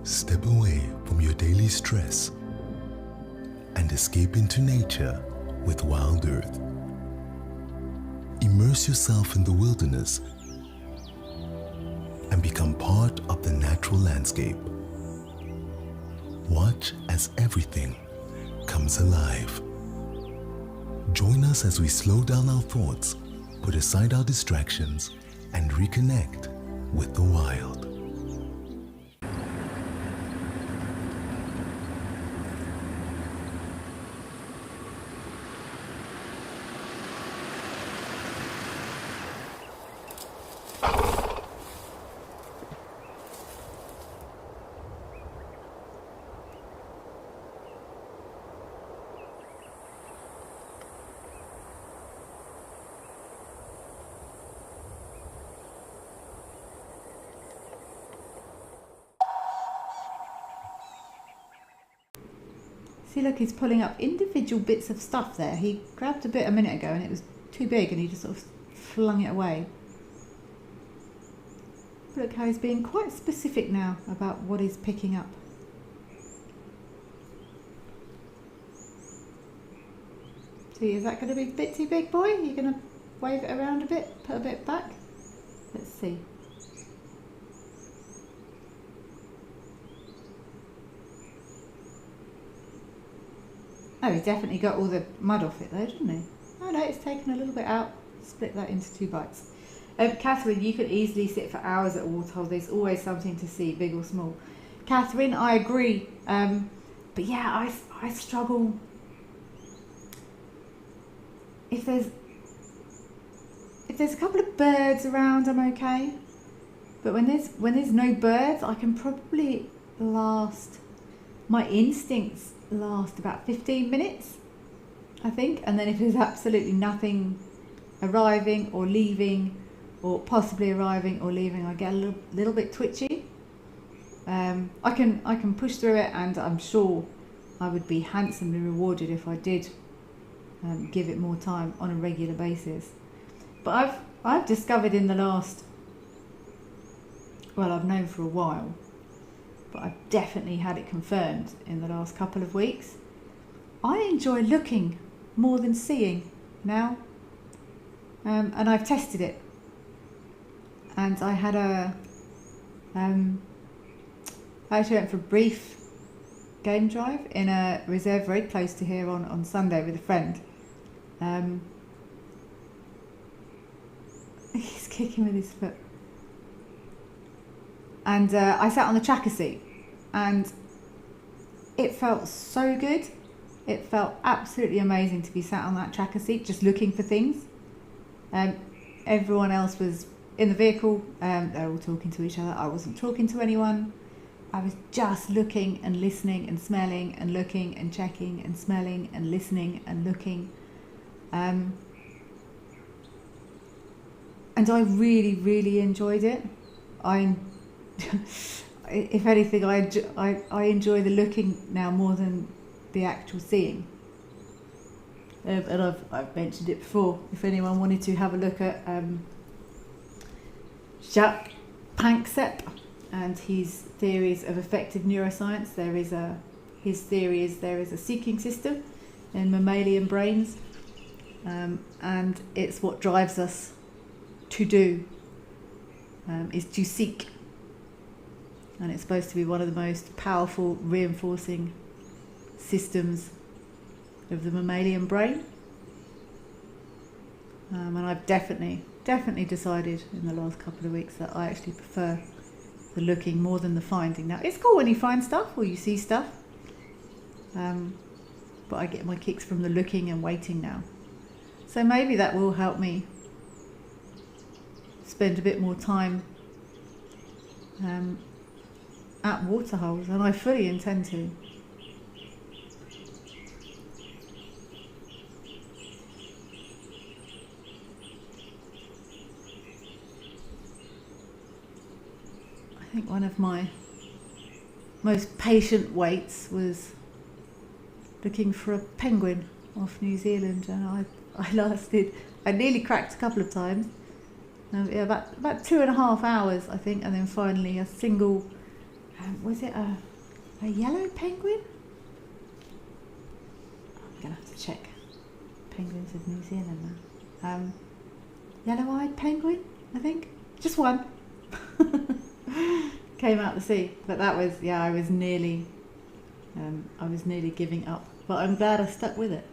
Step away from your daily stress and escape into nature with Wild Earth. Immerse yourself in the wilderness and become part of the natural landscape. Watch as everything comes alive. Join us as we slow down our thoughts, put aside our distractions, and reconnect with the wild. See, look, he's pulling up individual bits of stuff there. He grabbed a bit a minute ago and it was too big and he just sort of flung it away. Look how he's being quite specific now about what he's picking up. See, is that going to be a bit too big, boy? You're going to wave it around a bit, put a bit back? Let's see. Oh, he definitely got all the mud off it though, didn't he? Oh no, it's taken a little bit out. Split that into 2 bites. Catherine, you could easily sit for hours at a waterhole. There's always something to see, big or small. Catherine, I agree. But yeah, I struggle. If there's a couple of birds around, I'm okay. But when there's no birds, I can probably last. My instincts last about 15 minutes, I think, and then if there's absolutely nothing arriving or leaving, or possibly arriving or leaving, I get a little bit twitchy. I can push through it, and I'm sure I would be handsomely rewarded if I did give it more time on a regular basis. But I've discovered in the last, well, I've known for a while, but I've definitely had it confirmed in the last couple of weeks. I enjoy looking more than seeing now, and I've tested it. And I had I actually went for a brief game drive in a reserve very close to here on Sunday with a friend. He's kicking with his foot. And I sat on the tracker seat, and it felt so good. It felt absolutely amazing to be sat on that tracker seat just looking for things. Everyone else was in the vehicle, they're all talking to each other. I wasn't talking to anyone. I was just looking and listening and smelling and looking and checking and smelling and listening and looking. And I really, really enjoyed it. If anything, I enjoy the looking now more than the actual seeing. And I've mentioned it before. If anyone wanted to have a look at Jacques Panksepp and his theories of effective neuroscience, his theory is there is a seeking system in mammalian brains, and it's what drives us to do, is to seek. And it's supposed to be one of the most powerful reinforcing systems of the mammalian brain. And I've definitely decided in the last couple of weeks that I actually prefer the looking more than the finding. Now, it's cool when you find stuff or you see stuff, but I get my kicks from the looking and waiting now. So maybe that will help me spend a bit more time at waterholes, and I fully intend to. I think one of my most patient waits was looking for a penguin off New Zealand, and I nearly cracked a couple of times. Yeah, about 2.5 hours, I think, and then finally a single, was it a yellow penguin? I'm going to have to check penguins of New Zealand now. Yellow-eyed penguin, I think. Just one. came out the sea. But that was, yeah, I was nearly giving up. But I'm glad I stuck with it.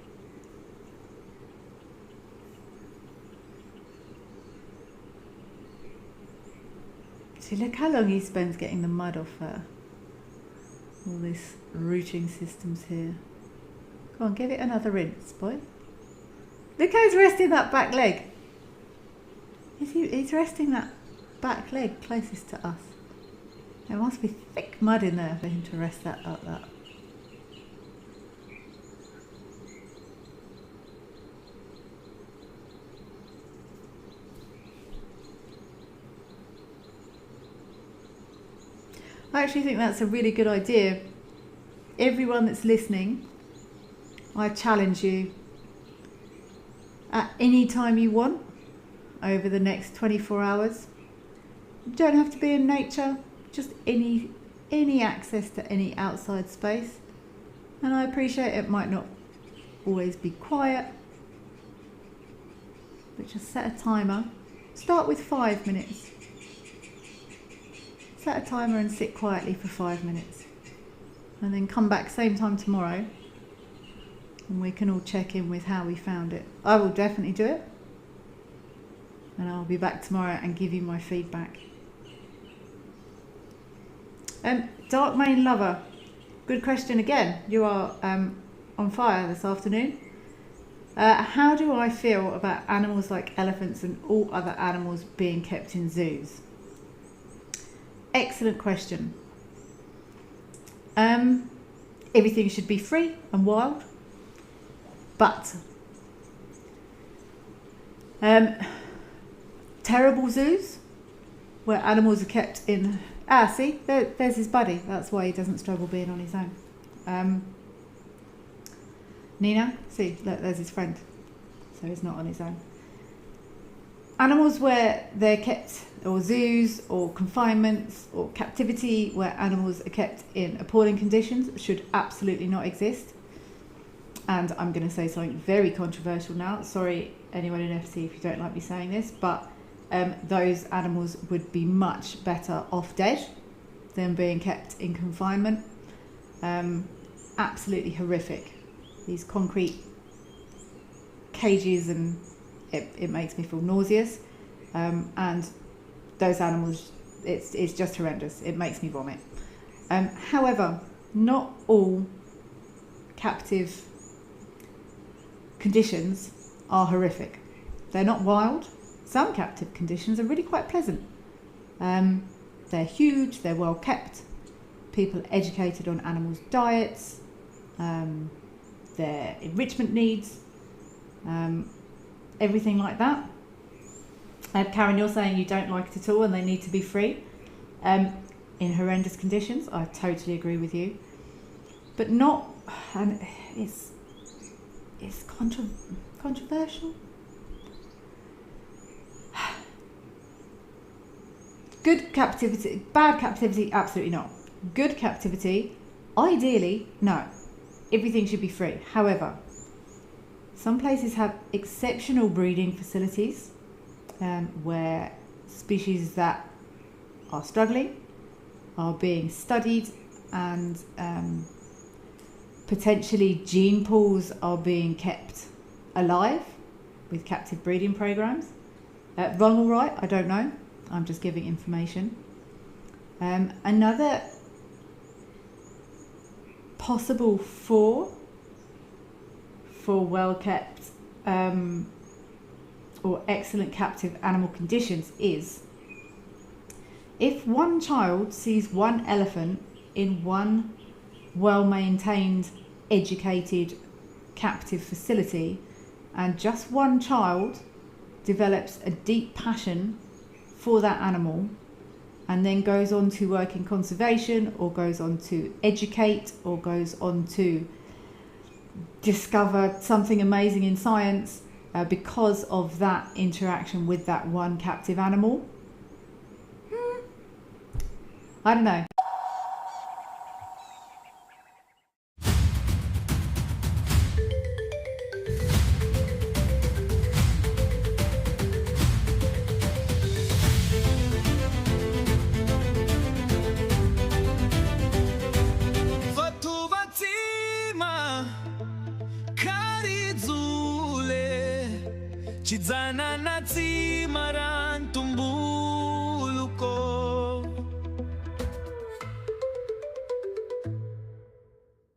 See, look how long he spends getting the mud off all these rooting systems here. Go on, give it another rinse, boy. Look how he's resting that back leg. He's resting that back leg closest to us. There must be thick mud in there for him to rest that up that. I actually think that's a really good idea. Everyone that's listening, I challenge you at any time you want over the next 24 hours. You don't have to be in nature, just any access to any outside space. And I appreciate it might not always be quiet, but just set a timer. Start with 5 minutes. Set a timer and sit quietly for 5 minutes. And then come back same time tomorrow and we can all check in with how we found it. I will definitely do it. And I'll be back tomorrow and give you my feedback. Dark Main Lover, good question again. You are on fire this afternoon. How do I feel about animals like elephants and all other animals being kept in zoos? Excellent question. Everything should be free and wild, but terrible zoos where animals are kept in... see, there's his buddy. That's why he doesn't struggle being on his own. Nina, see, look, there's his friend. So he's not on his own. Animals where they're kept, or zoos, or confinements, or captivity, where animals are kept in appalling conditions, should absolutely not exist. And I'm going to say something very controversial now. Sorry, anyone in FC, if you don't like me saying this, but those animals would be much better off dead than being kept in confinement. Absolutely horrific. These concrete cages, and it makes me feel nauseous. And those animals, it's just horrendous. It makes me vomit. However, not all captive conditions are horrific. They're not wild. Some captive conditions are really quite pleasant. They're huge, they're well kept. People are educated on animals' diets, their enrichment needs, everything like that. Karen, you're saying you don't like it at all and they need to be free in horrendous conditions. I totally agree with you. But not, and it's controversial. Good captivity, bad captivity, absolutely not. Good captivity, ideally, no. Everything should be free. However, some places have exceptional breeding facilities where species that are struggling are being studied, and potentially gene pools are being kept alive with captive breeding programs. Wrong or right, I don't know. I'm just giving information. Another possible for well kept or excellent captive animal conditions is if one child sees one elephant in one well-maintained, educated captive facility, and just one child develops a deep passion for that animal and then goes on to work in conservation, or goes on to educate, or goes on to discover something amazing in science because of that interaction with that one captive animal. I don't know. Chidzana natsi marantumbuluko.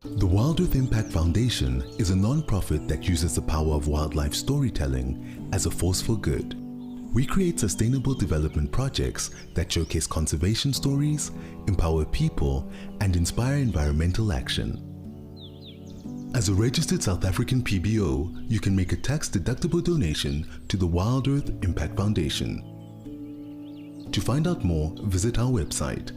The Wild Earth Impact Foundation is a non-profit that uses the power of wildlife storytelling as a force for good. We create sustainable development projects that showcase conservation stories, empower people, and inspire environmental action. As a registered South African PBO, you can make a tax-deductible donation to the Wild Earth Impact Foundation. To find out more, visit our website.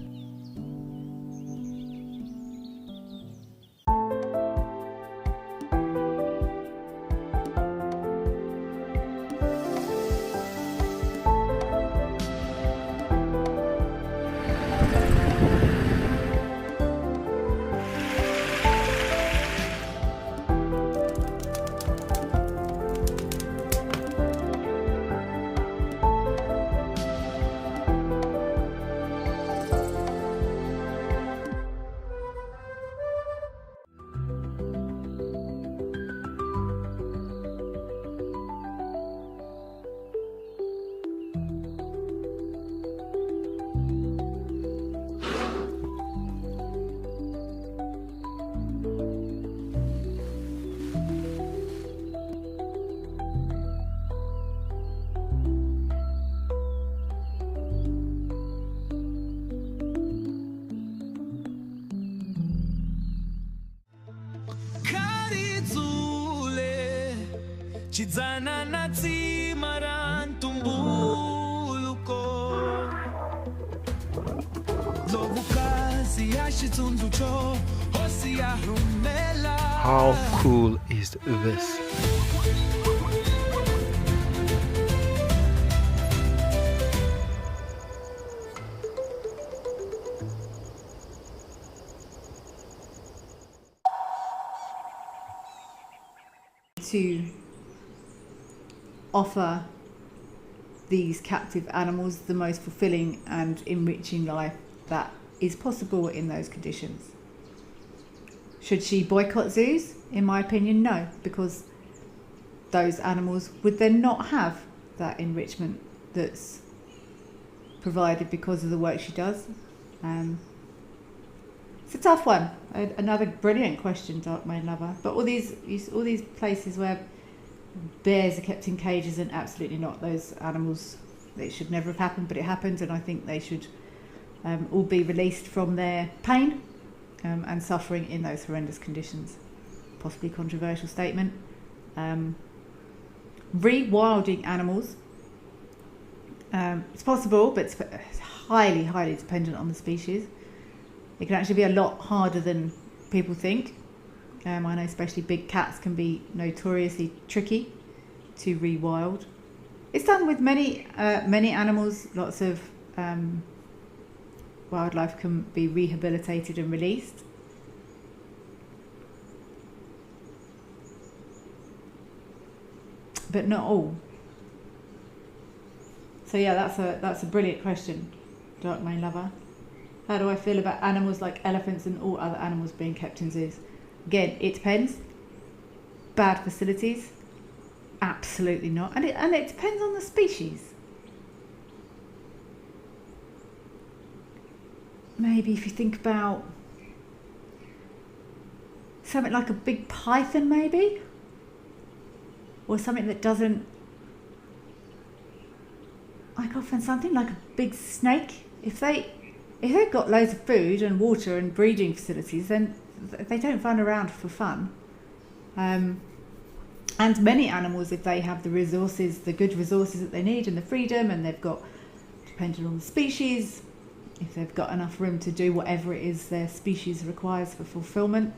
Chidzana natsi marantumbuluko. Lovukazi yashitsunducho hosi yahumela. How cool is this? To offer these captive animals the most fulfilling and enriching life that is possible in those conditions. Should she boycott zoos? In my opinion, no, because those animals would then not have that enrichment that's provided because of the work she does. It's a tough one. Another brilliant question, Dark Main Lover. But all these places where bears are kept in cages, and absolutely not. Those animals, it should never have happened, but it happened, and I think they should all be released from their pain and suffering in those horrendous conditions. Possibly controversial statement. Rewilding animals. It's possible, but it's highly, highly dependent on the species. It can actually be a lot harder than people think. I know especially big cats can be notoriously tricky to rewild. It's done with many animals. Lots of wildlife can be rehabilitated and released. But not all. So yeah, that's a brilliant question, Dark Main Lover. How do I feel about animals like elephants and all other animals being kept in zoos? Again, it depends. Bad facilities? Absolutely not. And it depends on the species. Maybe if you think about something like a big python, maybe? Or something that doesn't... like often something like a big snake. If they've got loads of food and water and breeding facilities, then they don't run around for fun. And many animals, if they have the resources, the good resources that they need and the freedom, and they've got, depending on the species, if they've got enough room to do whatever it is their species requires for fulfillment.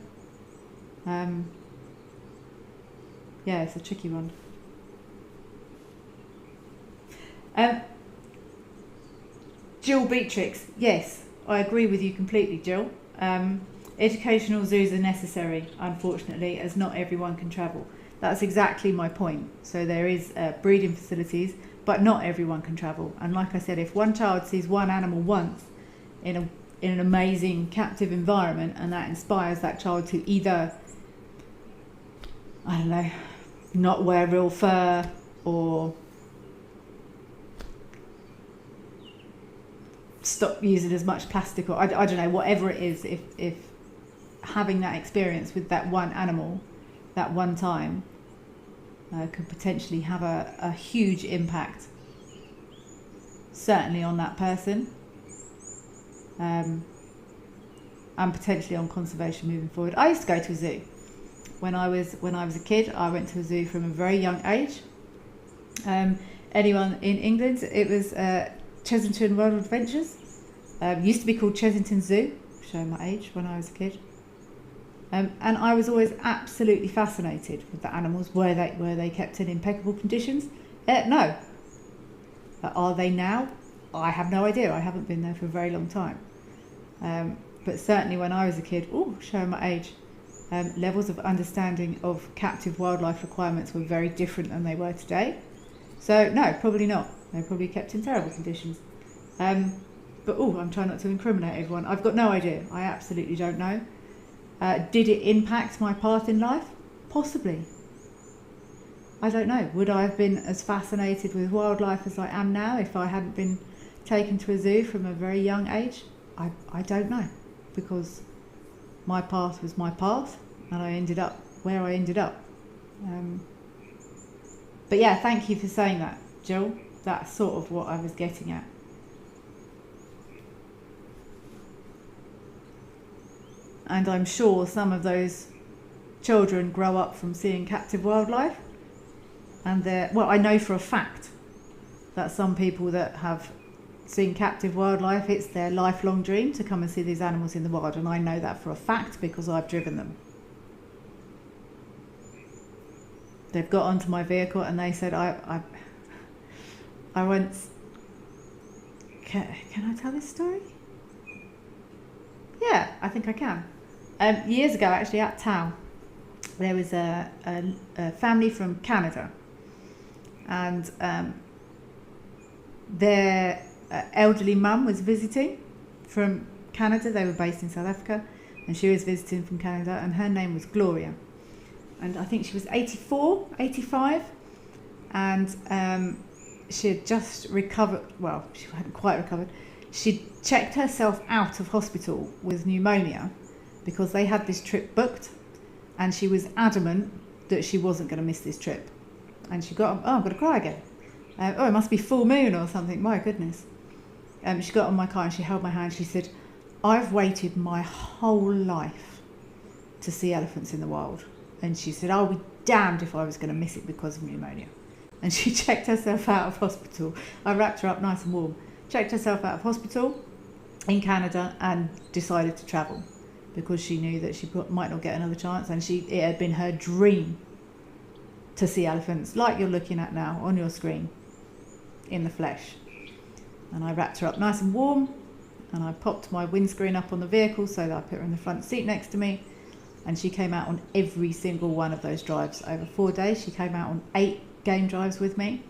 Yeah, it's a tricky one. Jill Beatrix, yes, I agree with you completely, Jill. Educational zoos are necessary, unfortunately, as not everyone can travel. That's exactly my point. So there is breeding facilities, but not everyone can travel. And like I said, if one child sees one animal once in an amazing captive environment, and that inspires that child to either, I don't know, not wear real fur, or stop using as much plastic, or I don't know, whatever it is, if having that experience with that one animal that one time could potentially have a huge impact, certainly on that person, and potentially on conservation moving forward. I used to go to a zoo when I was a kid. I went to a zoo from a very young age. Anyone in England, it was Chesington World Adventures. Used to be called Chesington Zoo, showing my age, when I was a kid. And I was always absolutely fascinated with the animals. Were they kept in impeccable conditions? No. Are they now? I have no idea. I haven't been there for a very long time. But certainly when I was a kid, showing my age, levels of understanding of captive wildlife requirements were very different than they were today. So no, probably not. They're probably kept in terrible conditions. But I'm trying not to incriminate everyone. I've got no idea. I absolutely don't know. Did it impact my path in life? Possibly. I don't know. Would I have been as fascinated with wildlife as I am now if I hadn't been taken to a zoo from a very young age? I don't know, because my path was my path and I ended up where I ended up. But yeah, thank you for saying that, Jill. That's sort of what I was getting at. And I'm sure some of those children grow up from seeing captive wildlife, and I know for a fact that some people that have seen captive wildlife, it's their lifelong dream to come and see these animals in the wild, and I know that for a fact because I've driven them. They've got onto my vehicle and they said, I once, can I tell this story? Yeah, I think I can. Years ago, actually, at Tau, there was a family from Canada, and their elderly mum was visiting from Canada. They were based in South Africa, and she was visiting from Canada, and her name was Gloria. And I think she was 84, 85, and she had just recovered. Well, she hadn't quite recovered. She'd checked herself out of hospital with pneumonia because they had this trip booked, and she was adamant that she wasn't going to miss this trip. And she got, I'm going to cry again. It must be full moon or something, my goodness. She got on my car and she held my hand. She said, I've waited my whole life to see elephants in the wild. And she said, I'll be damned if I was going to miss it because of pneumonia. And she checked herself out of hospital. I wrapped her up nice and warm. Checked herself out of hospital in Canada and decided to travel because she knew that she might not get another chance, and it had been her dream to see elephants like you're looking at now on your screen in the flesh. And I wrapped her up nice and warm, and I popped my windscreen up on the vehicle so that I put her in the front seat next to me, and she came out on every single one of those drives. Over 4 days she came out on 8 game drives with me.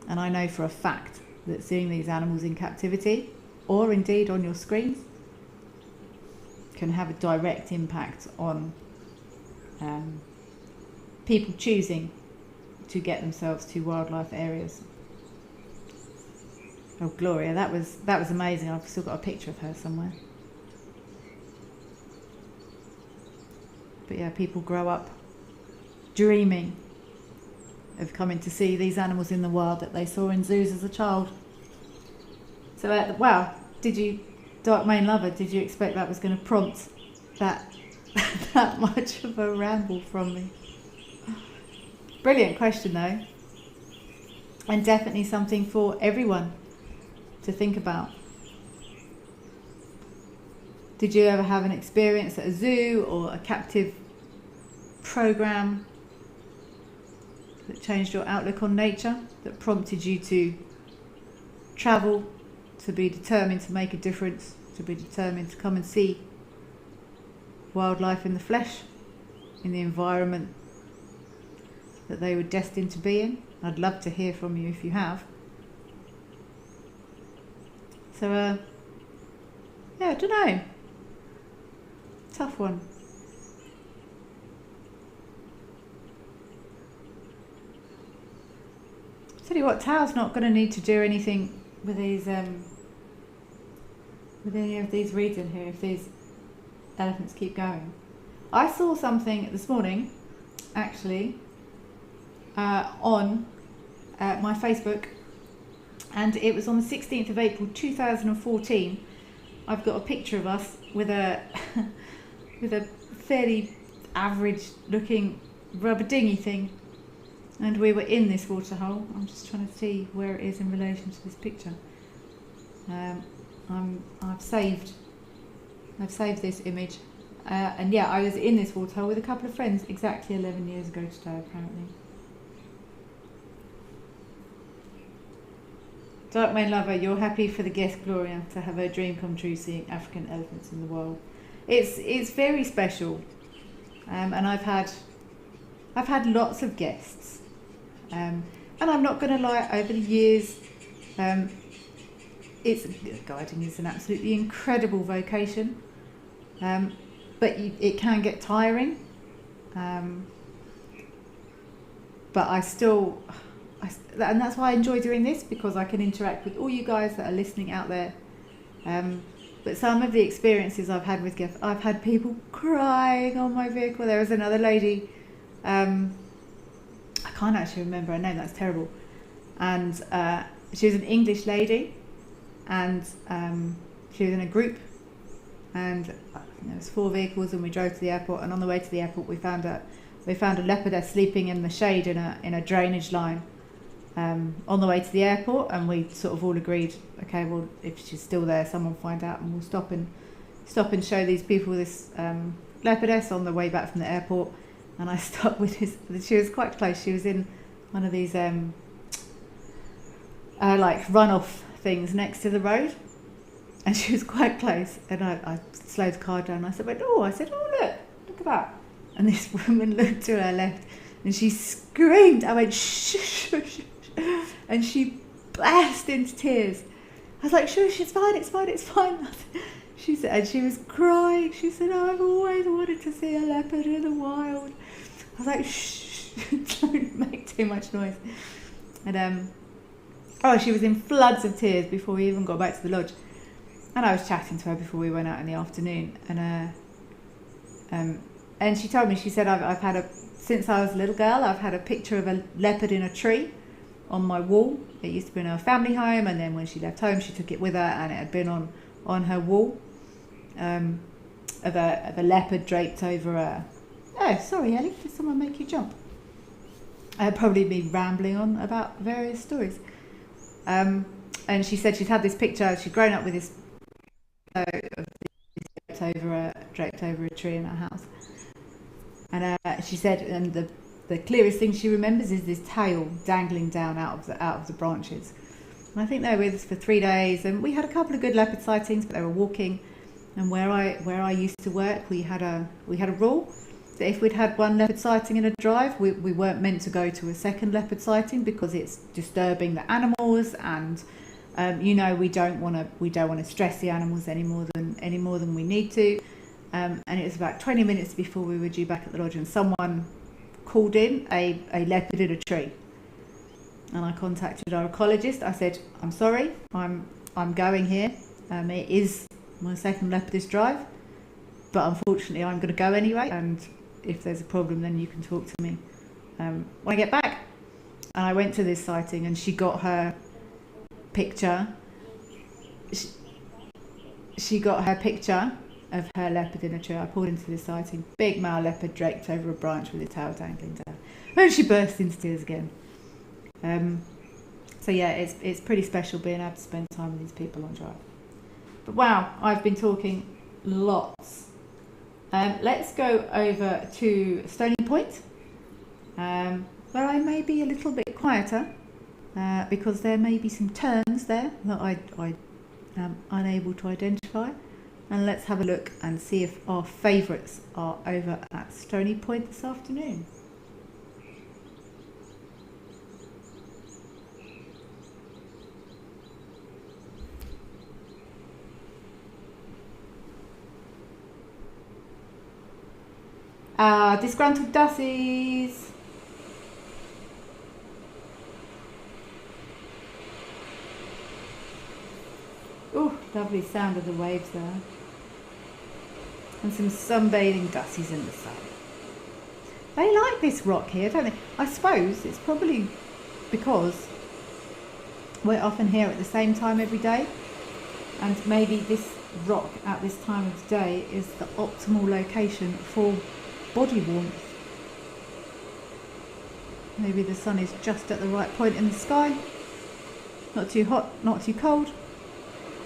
And I know for a fact that seeing these animals in captivity, or indeed on your screens, can have a direct impact on people choosing to get themselves to wildlife areas. Oh, Gloria, that was amazing. I've still got a picture of her somewhere. But yeah, people grow up dreaming of coming to see these animals in the wild that they saw in zoos as a child. So, wow, Dark Main Lover, did you expect that was going to prompt that much of a ramble from me? Brilliant question though, and definitely something for everyone to think about. Did you ever have an experience at a zoo or a captive program that changed your outlook on nature, that prompted you to travel, to be determined to make a difference, to be determined to come and see wildlife in the flesh, in the environment that they were destined to be in? I'd love to hear from you if you have. So, yeah, I don't know. Tough one. Tell you what, Tao's not going to need to do anything with these, with any of these reeds in here if these elephants keep going. I saw something this morning, actually, on my Facebook, and it was on the 16th of April 2014. I've got a picture of us with a with a fairly average looking rubber dinghy thing, and we were in this waterhole. I'm just trying to see where it is in relation to this picture. I've saved this image, and yeah, I was in this waterhole with a couple of friends exactly 11 years ago today, apparently. Darkman Lover, you're happy for the guest Gloria to have her dream come true, seeing African elephants in the wild. It's very special, and I've had lots of guests, and I'm not going to lie. Over the years, guiding is an absolutely incredible vocation, but it can get tiring. But and that's why I enjoy doing this, because I can interact with all you guys that are listening out there. But some of the experiences I've had with guests, I've had people crying on my vehicle. There was another lady, I can't actually remember her name, that's terrible. And she was an English lady, and she was in a group, and there was 4 vehicles, and we drove to the airport, and on the way to the airport we found a leopardess sleeping in the shade in a drainage line. On the way to the airport, and we sort of all agreed, okay, well, if she's still there, someone find out, and we'll stop and show these people this leopardess on the way back from the airport. And I stopped with this. She was quite close. She was in one of these like runoff things next to the road, and she was quite close. And I slowed the car down. And I said, oh, look at that. And this woman looked to her left, and she screamed. I went, shh, shh, shh. And she burst into tears. I was like, shush, it's fine. She said, and she was crying. She said, oh, I've always wanted to see a leopard in the wild. I was like, shh, don't make too much noise. And she was in floods of tears before we even got back to the lodge. And I was chatting to her before we went out in the afternoon. And she told me, she said, since I was a little girl, I've had a picture of a leopard in a tree on my wall. It used to be in her family home, and then when she left home, she took it with her, and it had been on her wall, of a leopard draped over a... Oh, sorry, Ellie, did someone make you jump? Probably me rambling on about various stories. And she said she'd had this picture, she'd grown up with this draped over a tree in her house. And she said, and the clearest thing she remembers is this tail dangling down out of the branches. And I think they were with us for 3 days, and we had a couple of good leopard sightings, but they were walking. And where I used to work, we had a rule that if we'd had one leopard sighting in a drive, we weren't meant to go to a second leopard sighting, because it's disturbing the animals, and we don't want to stress the animals any more than we need to. And it was about 20 minutes before we were due back at the lodge, and someone called in a leopard in a tree. And I contacted our ecologist. I said, I'm sorry, I'm going here. It is my second leopardess drive, but unfortunately I'm going to go anyway, and if there's a problem then you can talk to me when I get back. And I went to this sighting, and she got her picture. She got her picture of her leopard in a tree. I pulled into this sighting, big male leopard draped over a branch with its tail dangling down. And she burst into tears again. So yeah, it's pretty special being able to spend time with these people on drive. But wow, I've been talking lots. Let's go over to Stony Point, where I may be a little bit quieter, because there may be some terns there that I am unable to identify. And let's have a look and see if our favourites are over at Stony Point this afternoon. Disgruntled Dussies. Oh, lovely sound of the waves there. And some sunbathing dussies in the sun. They like this rock here, don't they? I suppose it's probably because we're often here at the same time every day, and maybe this rock at this time of the day is the optimal location for body warmth. Maybe the sun is just at the right point in the sky, not too hot, not too cold.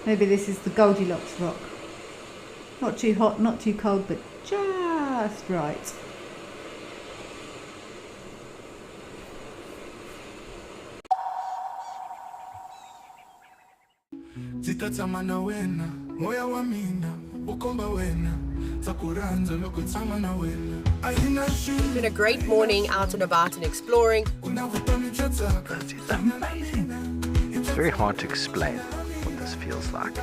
Maybe this is the Goldilocks rock. Not too hot, not too cold, but just right. Zitatamana wena, moya wa mina, ukomba wena, takuranza loko tamana wena. It's been a great morning out and about and exploring. That is amazing. It's very hard to explain what this feels like.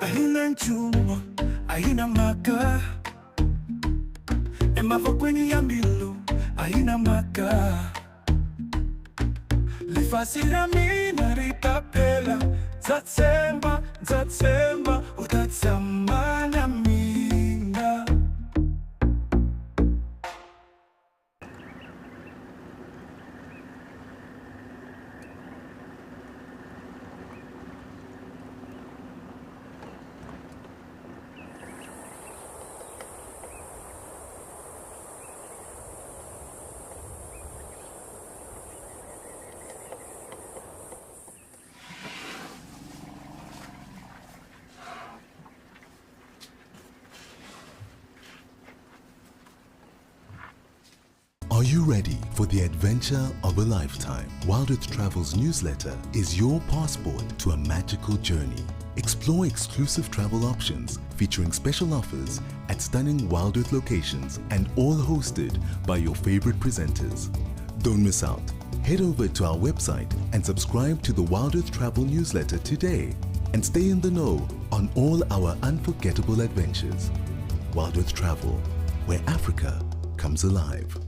Ahina nchumo, ahina maka, emava kwenye ya milu, ahina maka. Lifasira mina ritapela, zatsemba, utatsamana mina. Are you ready for the adventure of a lifetime? Wild Earth Travel's newsletter is your passport to a magical journey. Explore exclusive travel options featuring special offers at stunning Wild Earth locations and all hosted by your favorite presenters. Don't miss out. Head over to our website and subscribe to the Wild Earth Travel newsletter today and stay in the know on all our unforgettable adventures. Wild Earth Travel, where Africa comes alive.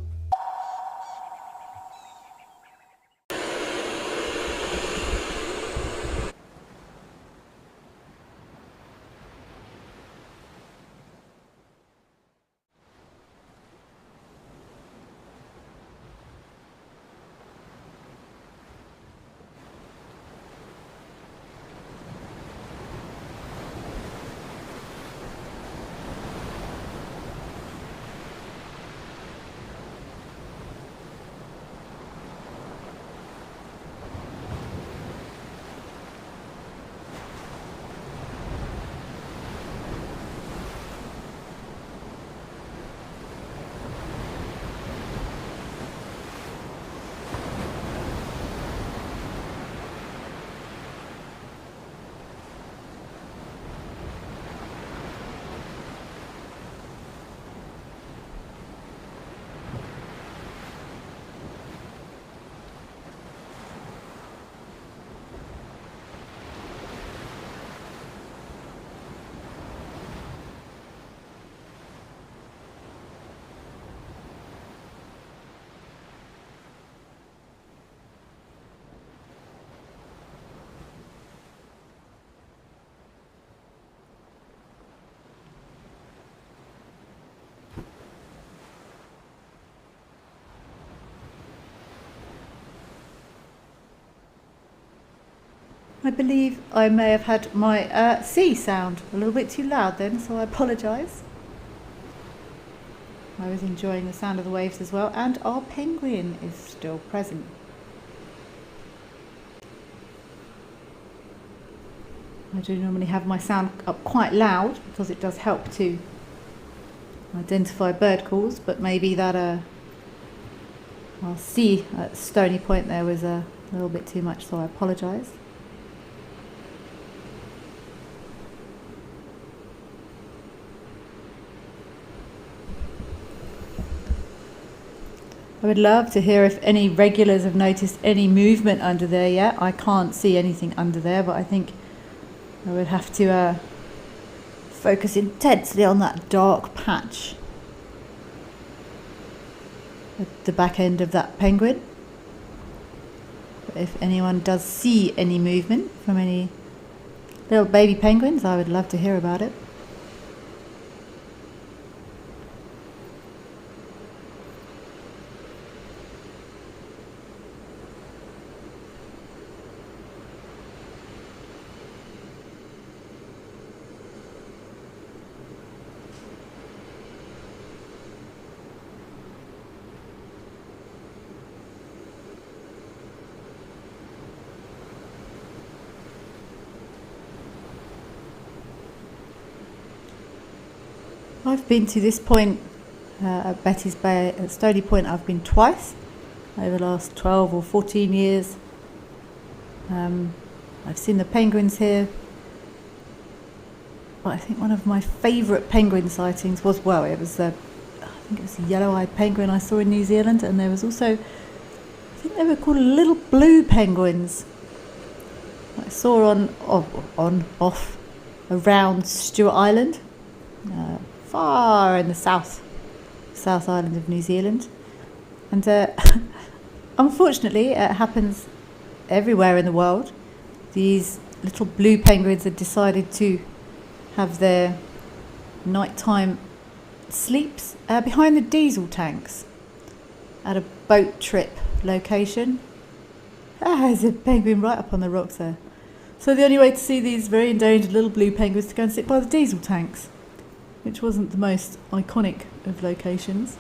I believe I may have had my sea sound a little bit too loud then, so I apologise. I was enjoying the sound of the waves as well, and our penguin is still present. I do normally have my sound up quite loud because it does help to identify bird calls, but maybe that I'll see at Stony Point there was a little bit too much, so I apologise. I would love to hear if any regulars have noticed any movement under there yet. I can't see anything under there, but I think I would have to focus intensely on that dark patch at the back end of that penguin. But if anyone does see any movement from any little baby penguins, I would love to hear about it. I've been to this point at Betty's Bay, at Stony Point. I've been twice over the last 12 or 14 years. I've seen the penguins here, but I think one of my favourite penguin sightings was, well, I think it was a yellow-eyed penguin I saw in New Zealand, and there was also, I think they were called little blue penguins. I saw off around Stewart Island. Far in the South Island of New Zealand, and unfortunately it happens everywhere in the world. These little blue penguins had decided to have their nighttime sleeps behind the diesel tanks at a boat trip location. There's a penguin right up on the rocks there. So the only way to see these very endangered little blue penguins is to go and sit by the diesel tanks, which wasn't the most iconic of locations,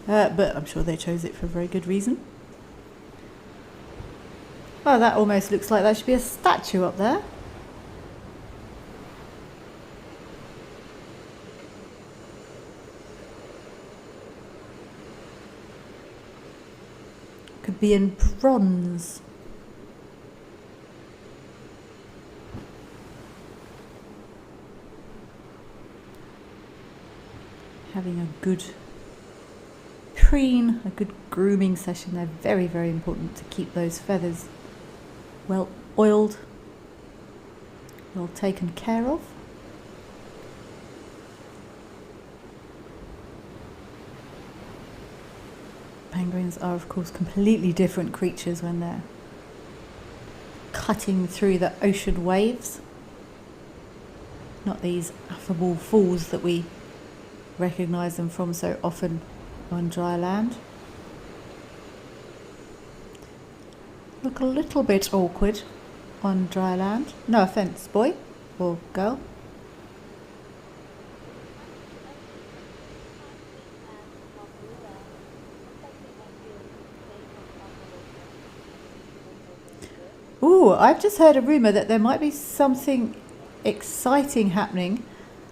but I'm sure they chose it for a very good reason. Oh, that almost looks like that should be a statue up there. Could be in bronze. Having a good preen, a good grooming session. They're very, very important to keep those feathers well oiled, well taken care of. Penguins are, of course, completely different creatures when they're cutting through the ocean waves. Not these affable fools that we recognise them from so often on dry land. Look a little bit awkward on dry land. No offence, boy or girl. Ooh, I've just heard a rumour that there might be something exciting happening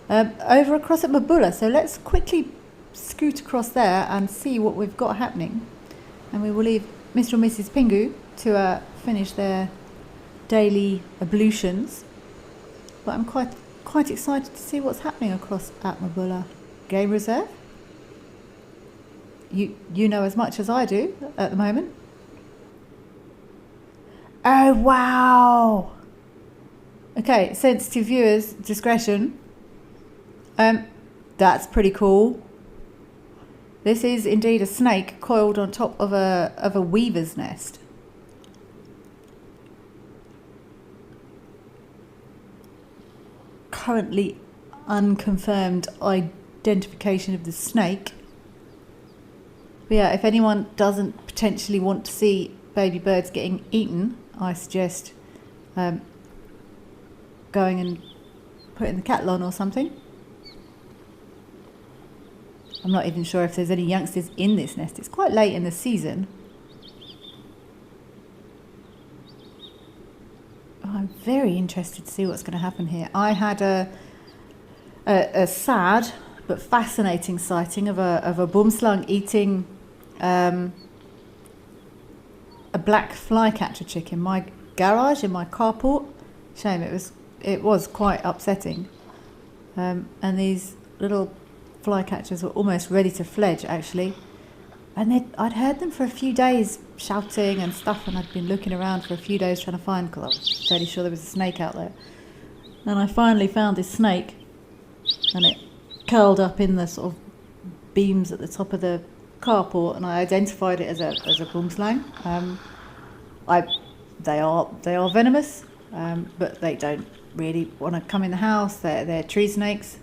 over across at Mabulla, so let's quickly scoot across there and see what we've got happening, and we will leave Mr. and Mrs. Pingu to finish their daily ablutions, but I'm quite excited to see what's happening across at Mabulla Game Reserve. You know as much as I do at the moment. Oh wow! Okay, sensitive viewers, discretion. That's pretty cool. This is indeed a snake coiled on top of a weaver's nest. Currently unconfirmed identification of the snake. But yeah, if anyone doesn't potentially want to see baby birds getting eaten, I suggest going and putting the kettle on or something. I'm not even sure if there's any youngsters in this nest. It's quite late in the season. Oh, I'm very interested to see what's going to happen here. I had a sad but fascinating sighting of a boomslang eating a black flycatcher chick in my garage, in my carport. Shame, it was quite upsetting. And these little flycatchers were almost ready to fledge, actually. And I'd heard them for a few days shouting and stuff, and I'd been looking around for a few days trying to find, because I was fairly sure there was a snake out there. And I finally found this snake, and it curled up in the sort of beams at the top of the carport, and I identified it as a boomslang. They are venomous, but they don't really want to come in the house. They're tree snakes,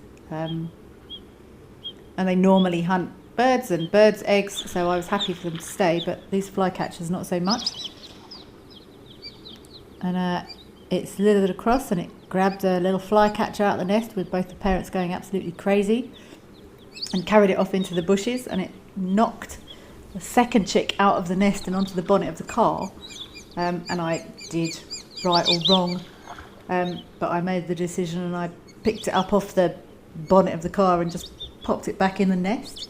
and they normally hunt birds and birds' eggs, so I was happy for them to stay, but these flycatchers not so much. And it slithered across and it grabbed a little flycatcher out of the nest, with both the parents going absolutely crazy, and carried it off into the bushes, and it knocked the second chick out of the nest and onto the bonnet of the car. And I did right or wrong, but I made the decision and I picked it up off the bonnet of the car and just popped it back in the nest.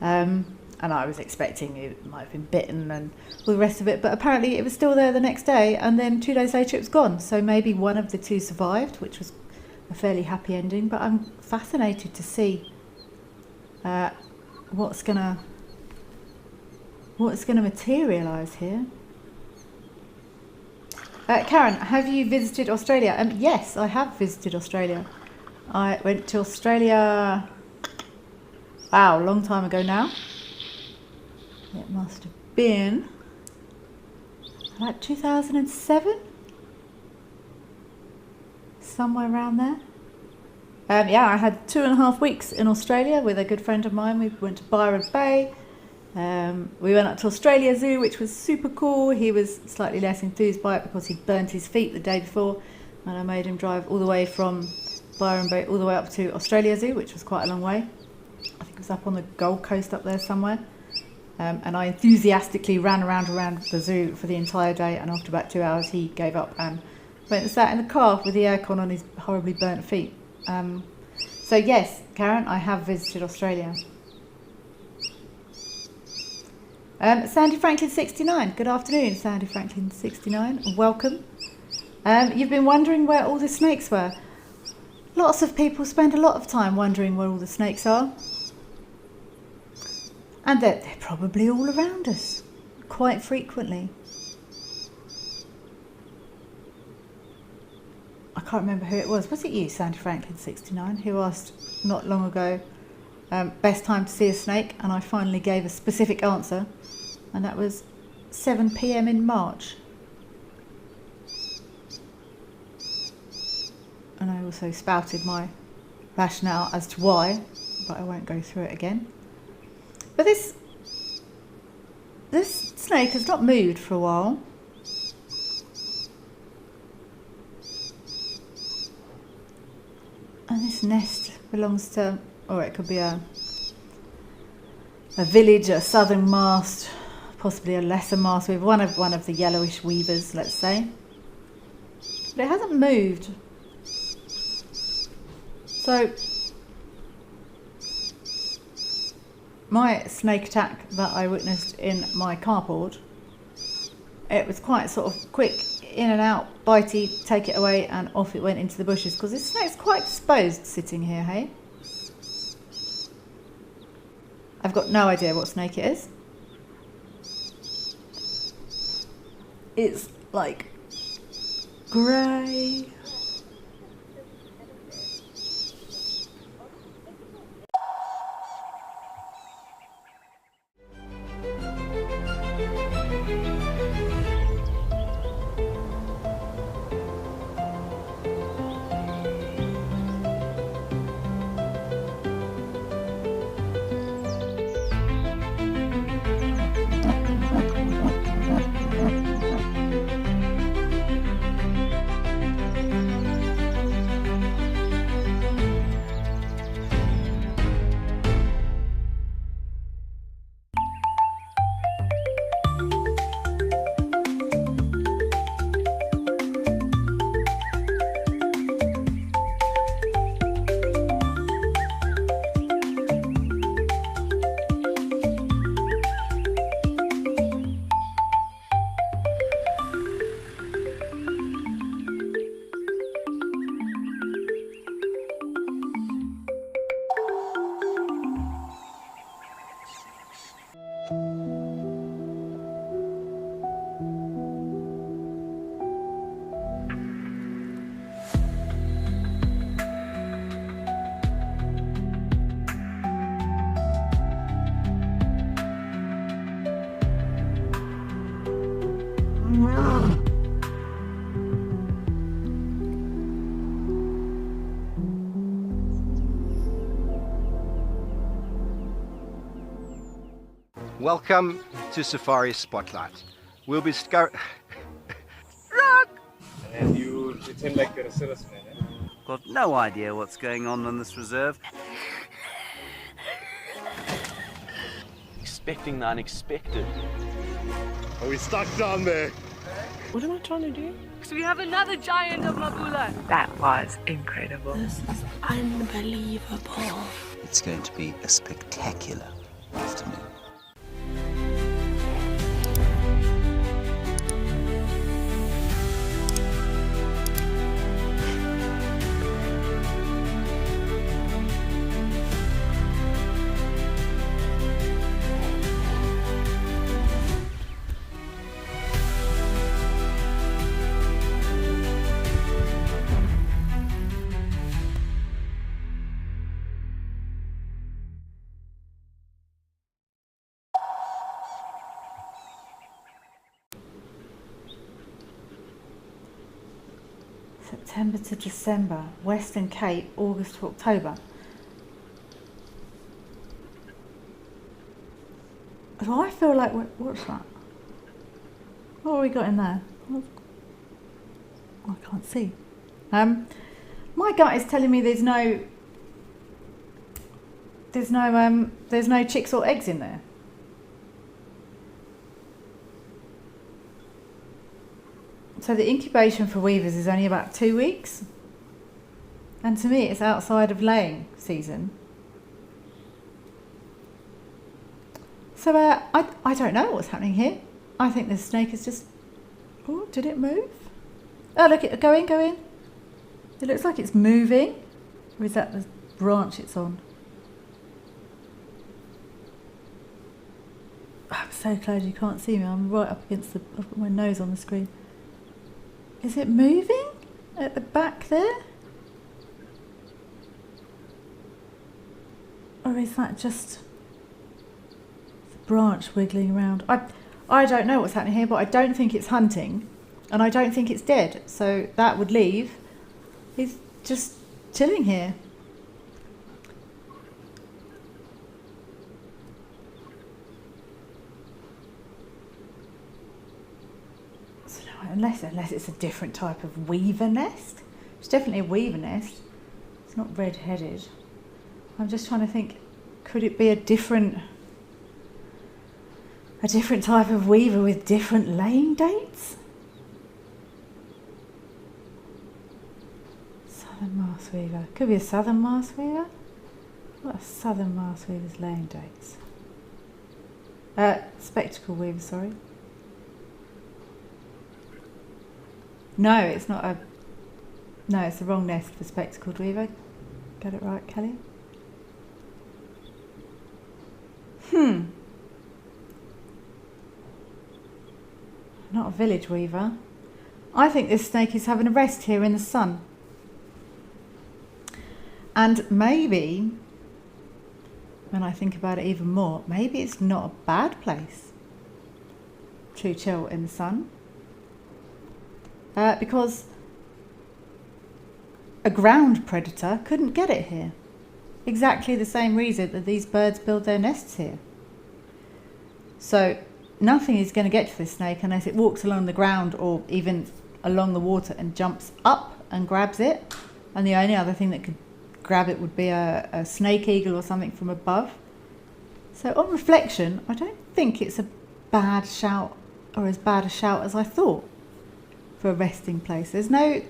And I was expecting it might have been bitten and all the rest of it, but apparently it was still there the next day, and then 2 days later it was gone. So maybe one of the two survived, which was a fairly happy ending, but I'm fascinated to see what's gonna materialise here. Karen, have you visited Australia? Yes, I have visited Australia. I went to Australia, wow, a long time ago now. It must have been like 2007? Somewhere around there. Yeah, I had 2.5 weeks in Australia with a good friend of mine. We went to Byron Bay. We went up to Australia Zoo, which was super cool. He was slightly less enthused by it because he'd burnt his feet the day before, and I made him drive all the way from Byron Bay all the way up to Australia Zoo, which was quite a long way. I think it was up on the Gold Coast up there somewhere. And I enthusiastically ran around the zoo for the entire day, and after about 2 hours he gave up and went and sat in the car with the aircon on his horribly burnt feet. So yes, Karen, I have visited Australia. Sandy Franklin 69, good afternoon, Sandy Franklin 69, welcome. You've been wondering where all the snakes were. Lots of people spend a lot of time wondering where all the snakes are. And they're probably all around us, quite frequently. I can't remember who it was. Was it you, Sandy Franklin 69, who asked not long ago, best time to see a snake? And I finally gave a specific answer, and that was 7 p.m. in March. And I also spouted my rationale as to why, but I won't go through it again. But this snake has not moved for a while. And this nest belongs to, or it could be a village, a southern mast, possibly a lesser mast with one of the yellowish weavers, let's say. But it hasn't moved. So my snake attack that I witnessed in my carport, it was quite sort of quick, in and out, bitey, take it away, and off it went into the bushes, because this snake's quite exposed sitting here, hey? I've got no idea what snake it is. It's like grey. Welcome to Safari Spotlight. We'll be And you pretend like you're a citizen, eh? Got no idea what's going on this reserve. Expecting the unexpected. Are we stuck down there? What am I trying to do? So we have another giant of Mabula. That was incredible. This is unbelievable. It's going to be a spectacular afternoon. September to December, Western Cape, August to October. So I feel like, what's that? What have we got in there? I can't see. My gut is telling me there's no chicks or eggs in there. So the incubation for weavers is only about 2 weeks, and to me it's outside of laying season. So I don't know what's happening here. I think the snake is just... Oh, did it move? Oh, look, go in. It looks like it's moving. Or is that the branch it's on? I'm so close you can't see me. I'm right up against I've got my nose on the screen. Is it moving at the back there? Or is that just the branch wiggling around? I don't know what's happening here, but I don't think it's hunting, and I don't think it's dead. So that would leave. He's just chilling here. Unless it's a different type of weaver nest. It's definitely a weaver nest. It's not red-headed. I'm just trying to think, could it be a different type of weaver with different laying dates? Southern Mast Weaver. Could be a Southern Mast Weaver. What are Southern Mast Weaver's laying dates? Spectacle Weaver, sorry. No, it's not a... No, it's the wrong nest for spectacled weaver. Got it right, Kelly? Not a village weaver. I think this snake is having a rest here in the sun. And maybe, when I think about it even more, maybe it's not a bad place to chill in the sun. Because a ground predator couldn't get it here. Exactly the same reason that these birds build their nests here. So nothing is going to get to this snake unless it walks along the ground or even along the water and jumps up and grabs it. And the only other thing that could grab it would be a snake eagle or something from above. So on reflection, I don't think it's a bad shout, or as bad a shout as I thought, for a resting place. There's no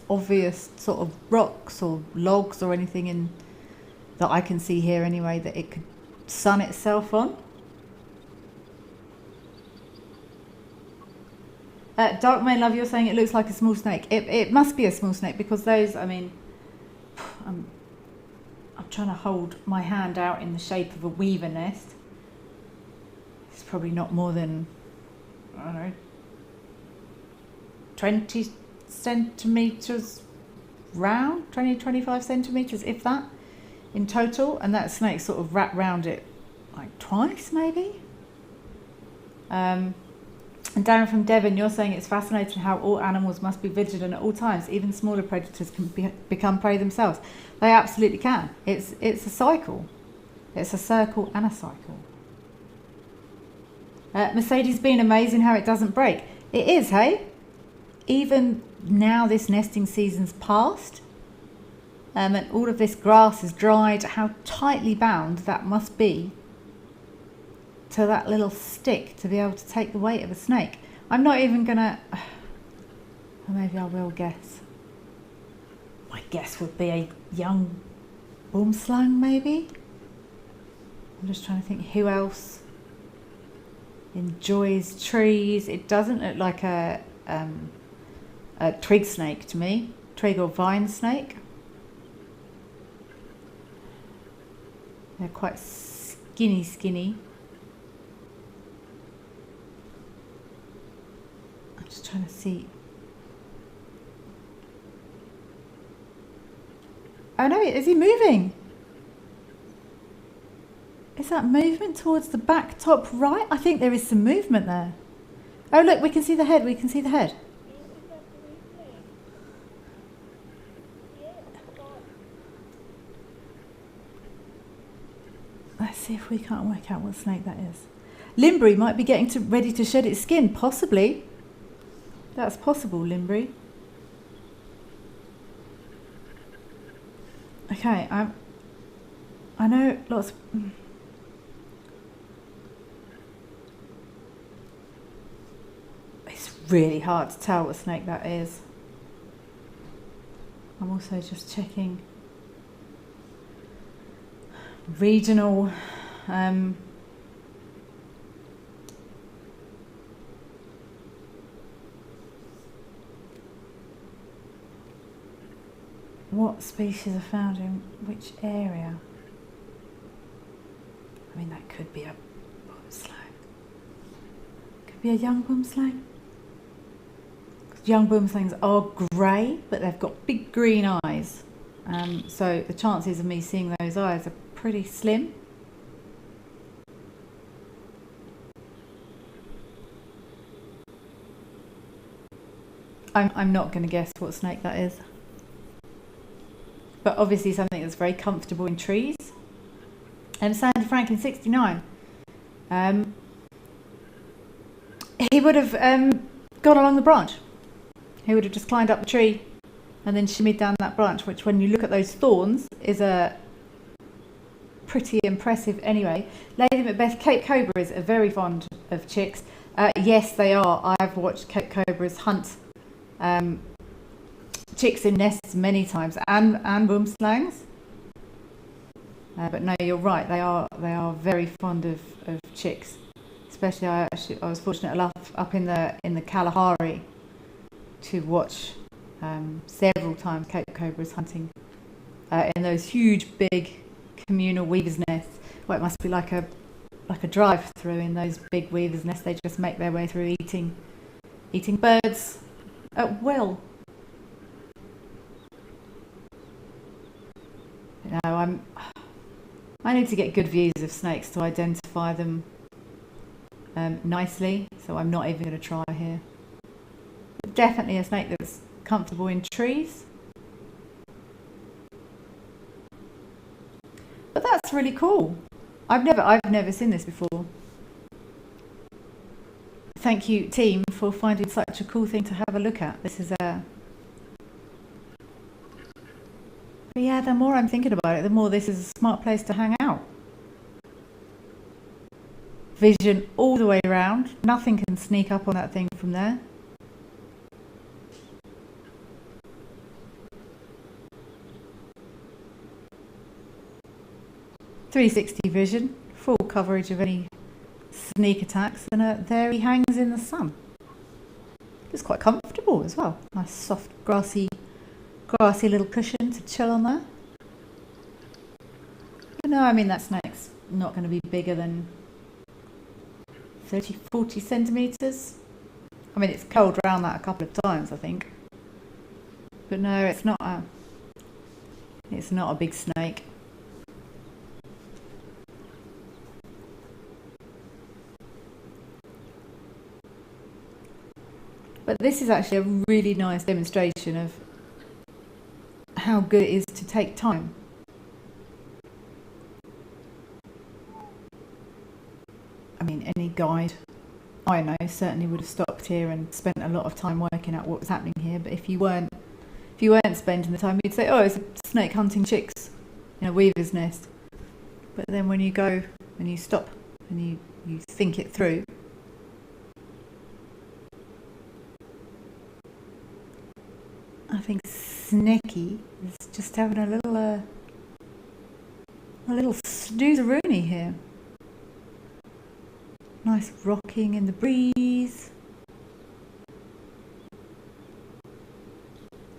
obvious sort of rocks or logs or anything in that I can see here anyway that it could sun itself on. Dark Main Love, you're saying it looks like a small snake. It must be a small snake because those, I mean, I'm trying to hold my hand out in the shape of a weaver nest. It's probably not more than, I don't know, 20 centimetres round, 20-25 centimetres, if that, in total, and that snake sort of wrapped round it like twice maybe. And Darren from Devon, you're saying it's fascinating how all animals must be vigilant at all times. Even smaller predators can become prey themselves. They absolutely can. It's a cycle. It's a circle and a cycle. Mercedes been amazing how it doesn't break. It is, hey? Even now this nesting season's passed, and all of this grass is dried, how tightly bound that must be to that little stick to be able to take the weight of a snake. I'm not even gonna, or maybe I will guess. My guess would be a young boomslang, maybe? I'm just trying to think who else enjoys trees. It doesn't look like a twig snake to me, twig or vine snake. They're quite skinny. I'm just trying to see. Oh no, is he moving? Is that movement towards the back top right? I think there is some movement there. Oh look, we can see the head, Let's see if we can't work out what snake that is. Limbury might be getting ready to shed its skin, possibly. That's possible, Limbury. Okay, I know lots of... It's really hard to tell what snake that is. I'm also just checking regional what species are found in which area. I mean, that could be a boomslang. Could be a young boomslang. Young boomslangs are grey, but they've got big green eyes. So the chances of me seeing those eyes are pretty slim. I'm not going to guess what snake that is. But obviously something that's very comfortable in trees. And Sandy Franklin 69. He would have gone along the branch. He would have just climbed up the tree and then shimmied down that branch, which when you look at those thorns is a pretty impressive anyway. Lady Macbeth, Cape cobras are very fond of chicks. Yes, they are. I've watched Cape cobras hunt chicks in nests many times, and boomslangs. But no, you're right. They are very fond of chicks. Especially, I was fortunate enough up in the Kalahari to watch several times Cape cobras hunting in those huge, big communal weavers' nests. Well, it must be like a drive-through in those big weavers' nests. They just make their way through eating birds at will. No, I need to get good views of snakes to identify them nicely, so I'm not even going to try here. But definitely a snake that's comfortable in trees. But that's really cool. I've never seen this before. Thank you, team, for finding such a cool thing to have a look at. This is a... But yeah, the more I'm thinking about it, the more this is a smart place to hang out. Vision all the way around. Nothing can sneak up on that thing from there. .360 vision, full coverage of any sneak attacks, and there he hangs in the sun. It's quite comfortable as well. Nice soft grassy little cushion to chill on there. But no, I mean that snake's not going to be bigger than 30-40 centimetres. I mean it's curled around that a couple of times, I think. But no, it's not a big snake. But this is actually a really nice demonstration of how good it is to take time. mean, any guide I know certainly would have stopped here and spent a lot of time working out what was happening here. But if you weren't spending the time, you'd say, oh, it's a snake hunting chicks in a weaver's nest. But then when you go and you stop and you think it through, I think Snecky is just having a little snooze-a-rooney here. Nice rocking in the breeze.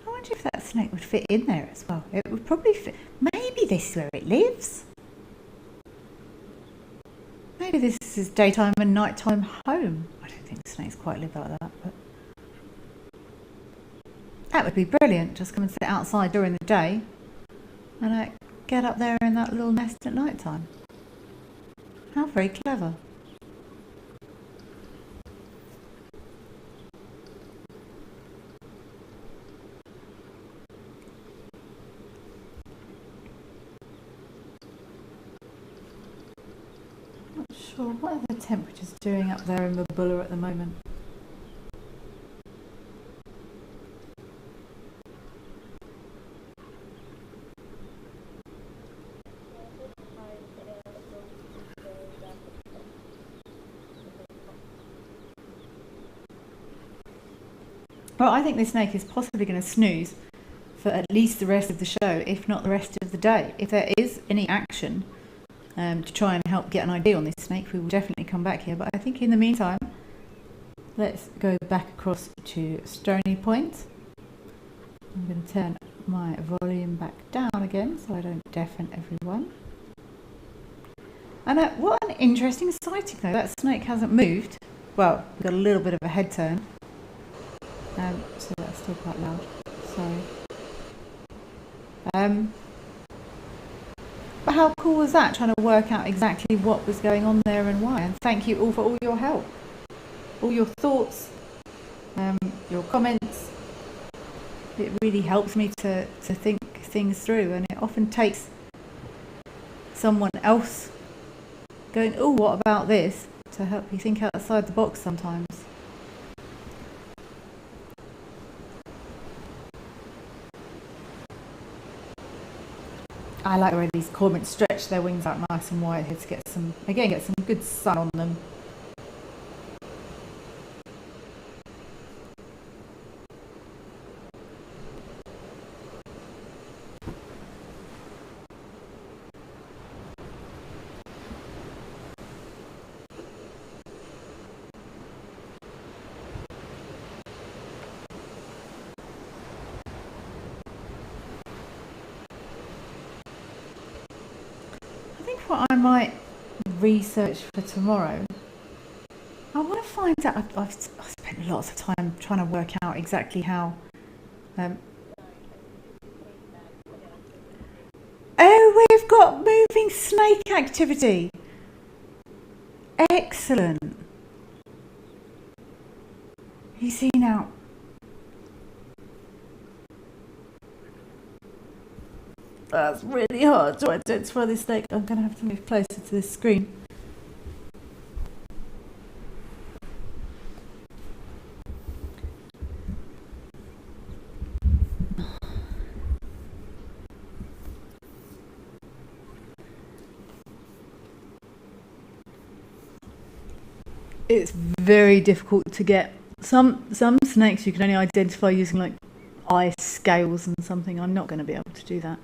I wonder if that snake would fit in there as well. It would probably fit. Maybe this is where it lives. Maybe this is his daytime and nighttime home. I don't think snakes quite live like that, but that would be brilliant. Just come and sit outside during the day and get up there in that little nest at nighttime. How very clever. Not sure what are the temperatures doing up there in Mabula at the moment. Well, I think this snake is possibly going to snooze for at least the rest of the show, if not the rest of the day. If there is any action to try and help get an idea on this snake, we will definitely come back here. But I think in the meantime, let's go back across to Stony Point. I'm going to turn my volume back down again so I don't deafen everyone. And what an interesting sighting though. That snake hasn't moved. Well, we've got a little bit of a head turn. So that's still quite loud. Sorry. But how cool was that? Trying to work out exactly what was going on there and why. And thank you all for all your help, all your thoughts, your comments. It really helps me to think things through, and it often takes someone else going, oh, what about this, to help you think outside the box sometimes. I like the way these cormorants stretch their wings out nice and wide here to get some good sun on them. What I might research for tomorrow, I want to find out. I've spent lots of time trying to work out exactly how. Oh, we've got moving snake activity. Excellent. You see now. That's really hard to identify this snake. I'm going to have to move closer to this screen. It's very difficult to get. Some snakes you can only identify using like eye scales and something. I'm not going to be able to do that.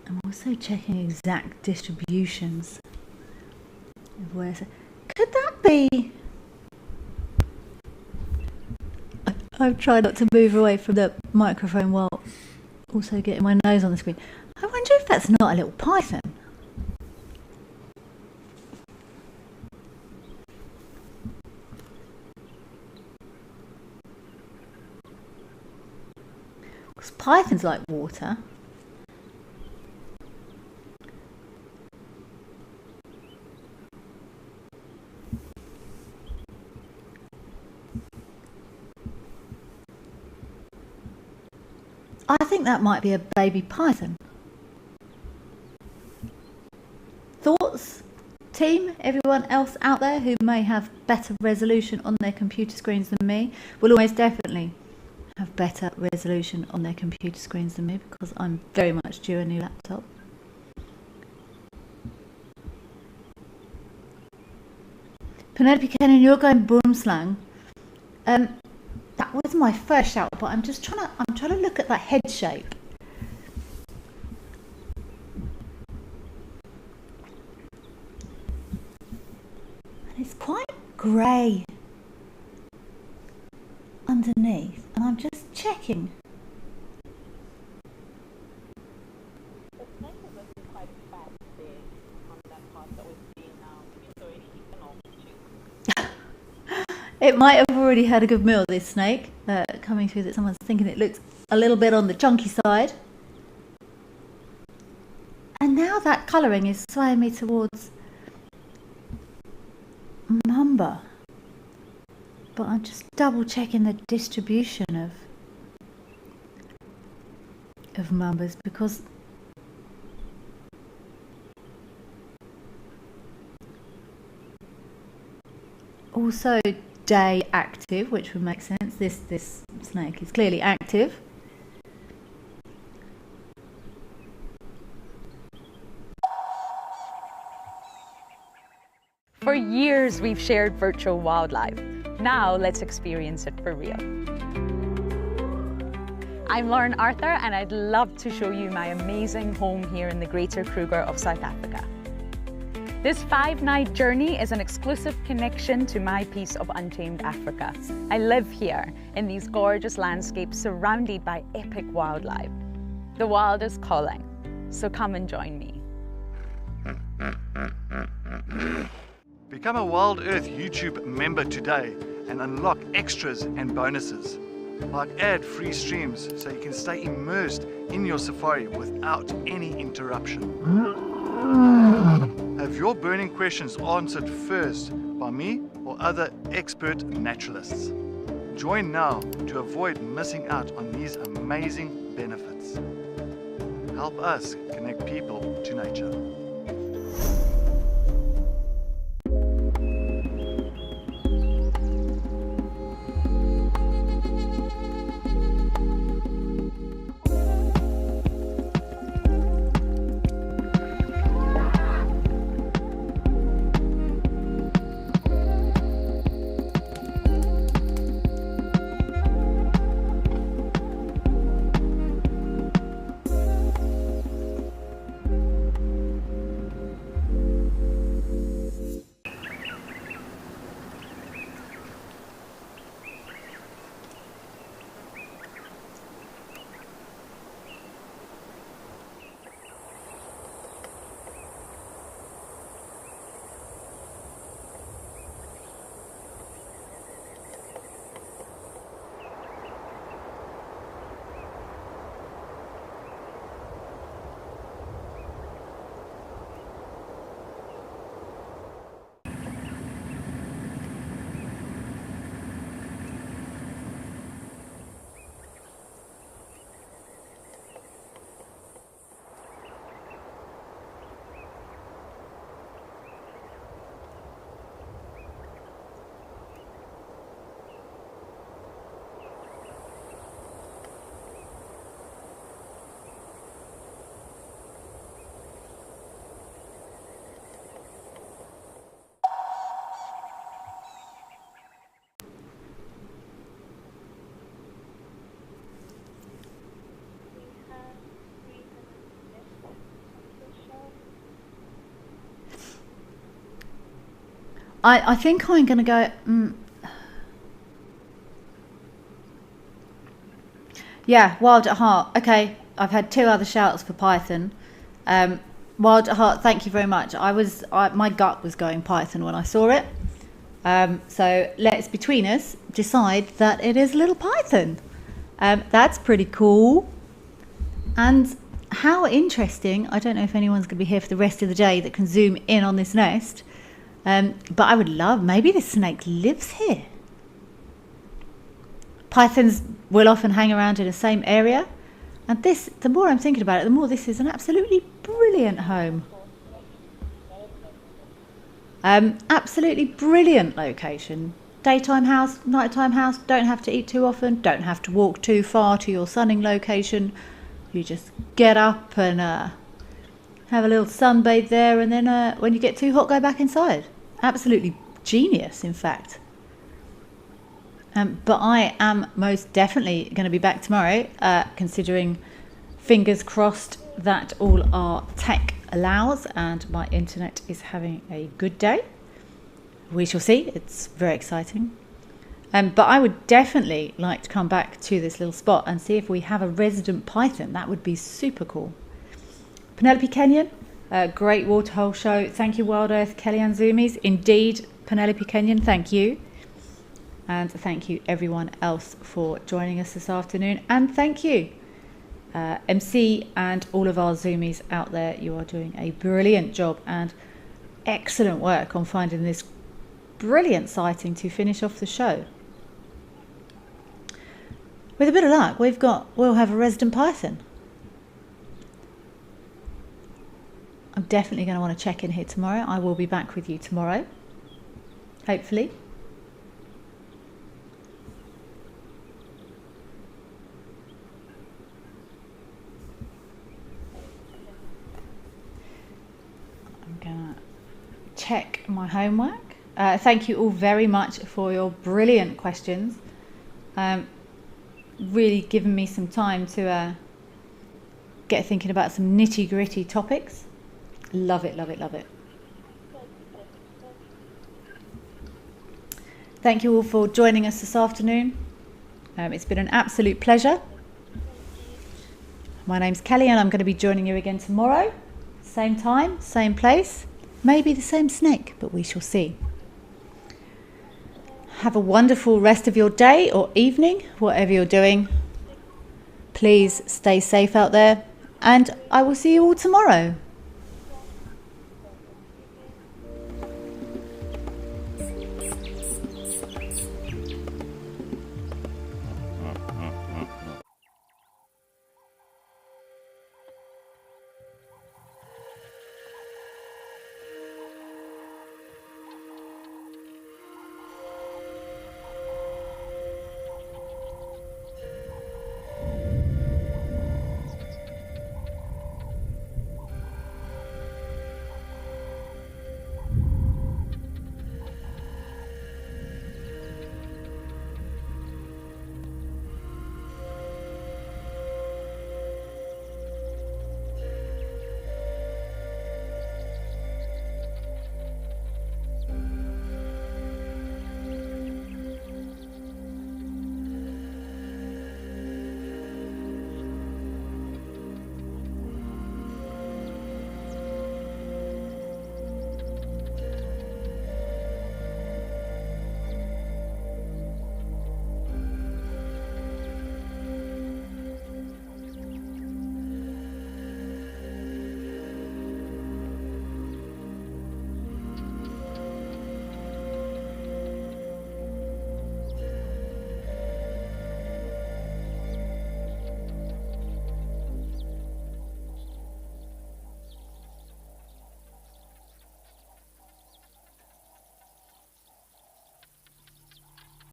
I'm also checking exact distributions of where. Could that be? I've tried not to move away from the microphone while also getting my nose on the screen. I wonder if that's not a little python. Because pythons like water. I think that might be a baby python. Thoughts? Team, everyone else out there who may have better resolution on their computer screens than me will almost definitely have better resolution on their computer screens than me, because I'm very much due a new laptop. Penelope Kennan, you're going boomslang. That was my first shout, but I'm trying to look at that head shape. And it's quite grey underneath, and I'm just checking. It might have already had a good meal, this snake, coming through, that someone's thinking it looks a little bit on the chunky side. And now that colouring is swaying me towards Mamba. But I'm just double checking the distribution of Mambas, because also day active, which would make sense. This snake is clearly active. For years we've shared virtual wildlife. Now let's experience it for real. I'm Lauren Arthur, and I'd love to show you my amazing home here in the Greater Kruger of South Africa. This 5-night journey is an exclusive connection to my piece of untamed Africa. I live here in these gorgeous landscapes surrounded by epic wildlife. The wild is calling, so come and join me. Become a Wild Earth YouTube member today and unlock extras and bonuses, like ad-free streams so you can stay immersed in your safari without any interruption. Have your burning questions answered first by me or other expert naturalists. Join now to avoid missing out on these amazing benefits. Help us connect people to nature. I think I'm going to go... Yeah, Wild at Heart. Okay, I've had 2 other shouts for Python. Wild at Heart, thank you very much. My gut was going Python when I saw it. So let's, between us, decide that it is a little Python. That's pretty cool. And how interesting, I don't know if anyone's going to be here for the rest of the day that can zoom in on this nest, but I would love, maybe the snake lives here. Pythons will often hang around in the same area, and this, the more I'm thinking about it, the more this is an absolutely brilliant home. Absolutely brilliant location. Daytime house, nighttime house, don't have to eat too often, don't have to walk too far to your sunning location. You just get up and have a little sunbathe there, and then when you get too hot, go back inside. Absolutely genius, in fact. But I am most definitely going to be back tomorrow, considering, fingers crossed, that all our tech allows and my internet is having a good day. We shall see. It's very exciting. But I would definitely like to come back to this little spot and see if we have a resident python. That would be super cool. Penelope Kenyon, great waterhole show. Thank you, Wild Earth, Kellyanne Zoomies. Indeed, Penelope Kenyon, thank you. And thank you everyone else for joining us this afternoon. And thank you, MC and all of our Zoomies out there. You are doing a brilliant job and excellent work on finding this brilliant sighting to finish off the show. With a bit of luck, we'll have a resident python. I'm definitely going to want to check in here tomorrow. I will be back with you tomorrow, hopefully. I'm going to check my homework. Thank you all very much for your brilliant questions. Really given me some time to get thinking about some nitty-gritty topics. Love it, love it, love it. Thank you all for joining us this afternoon. It's been an absolute pleasure. My name's Kelly and I'm going to be joining you again tomorrow. Same time, same place. Maybe the same snake, but we shall see. Have a wonderful rest of your day or evening, whatever you're doing. Please stay safe out there, and I will see you all tomorrow.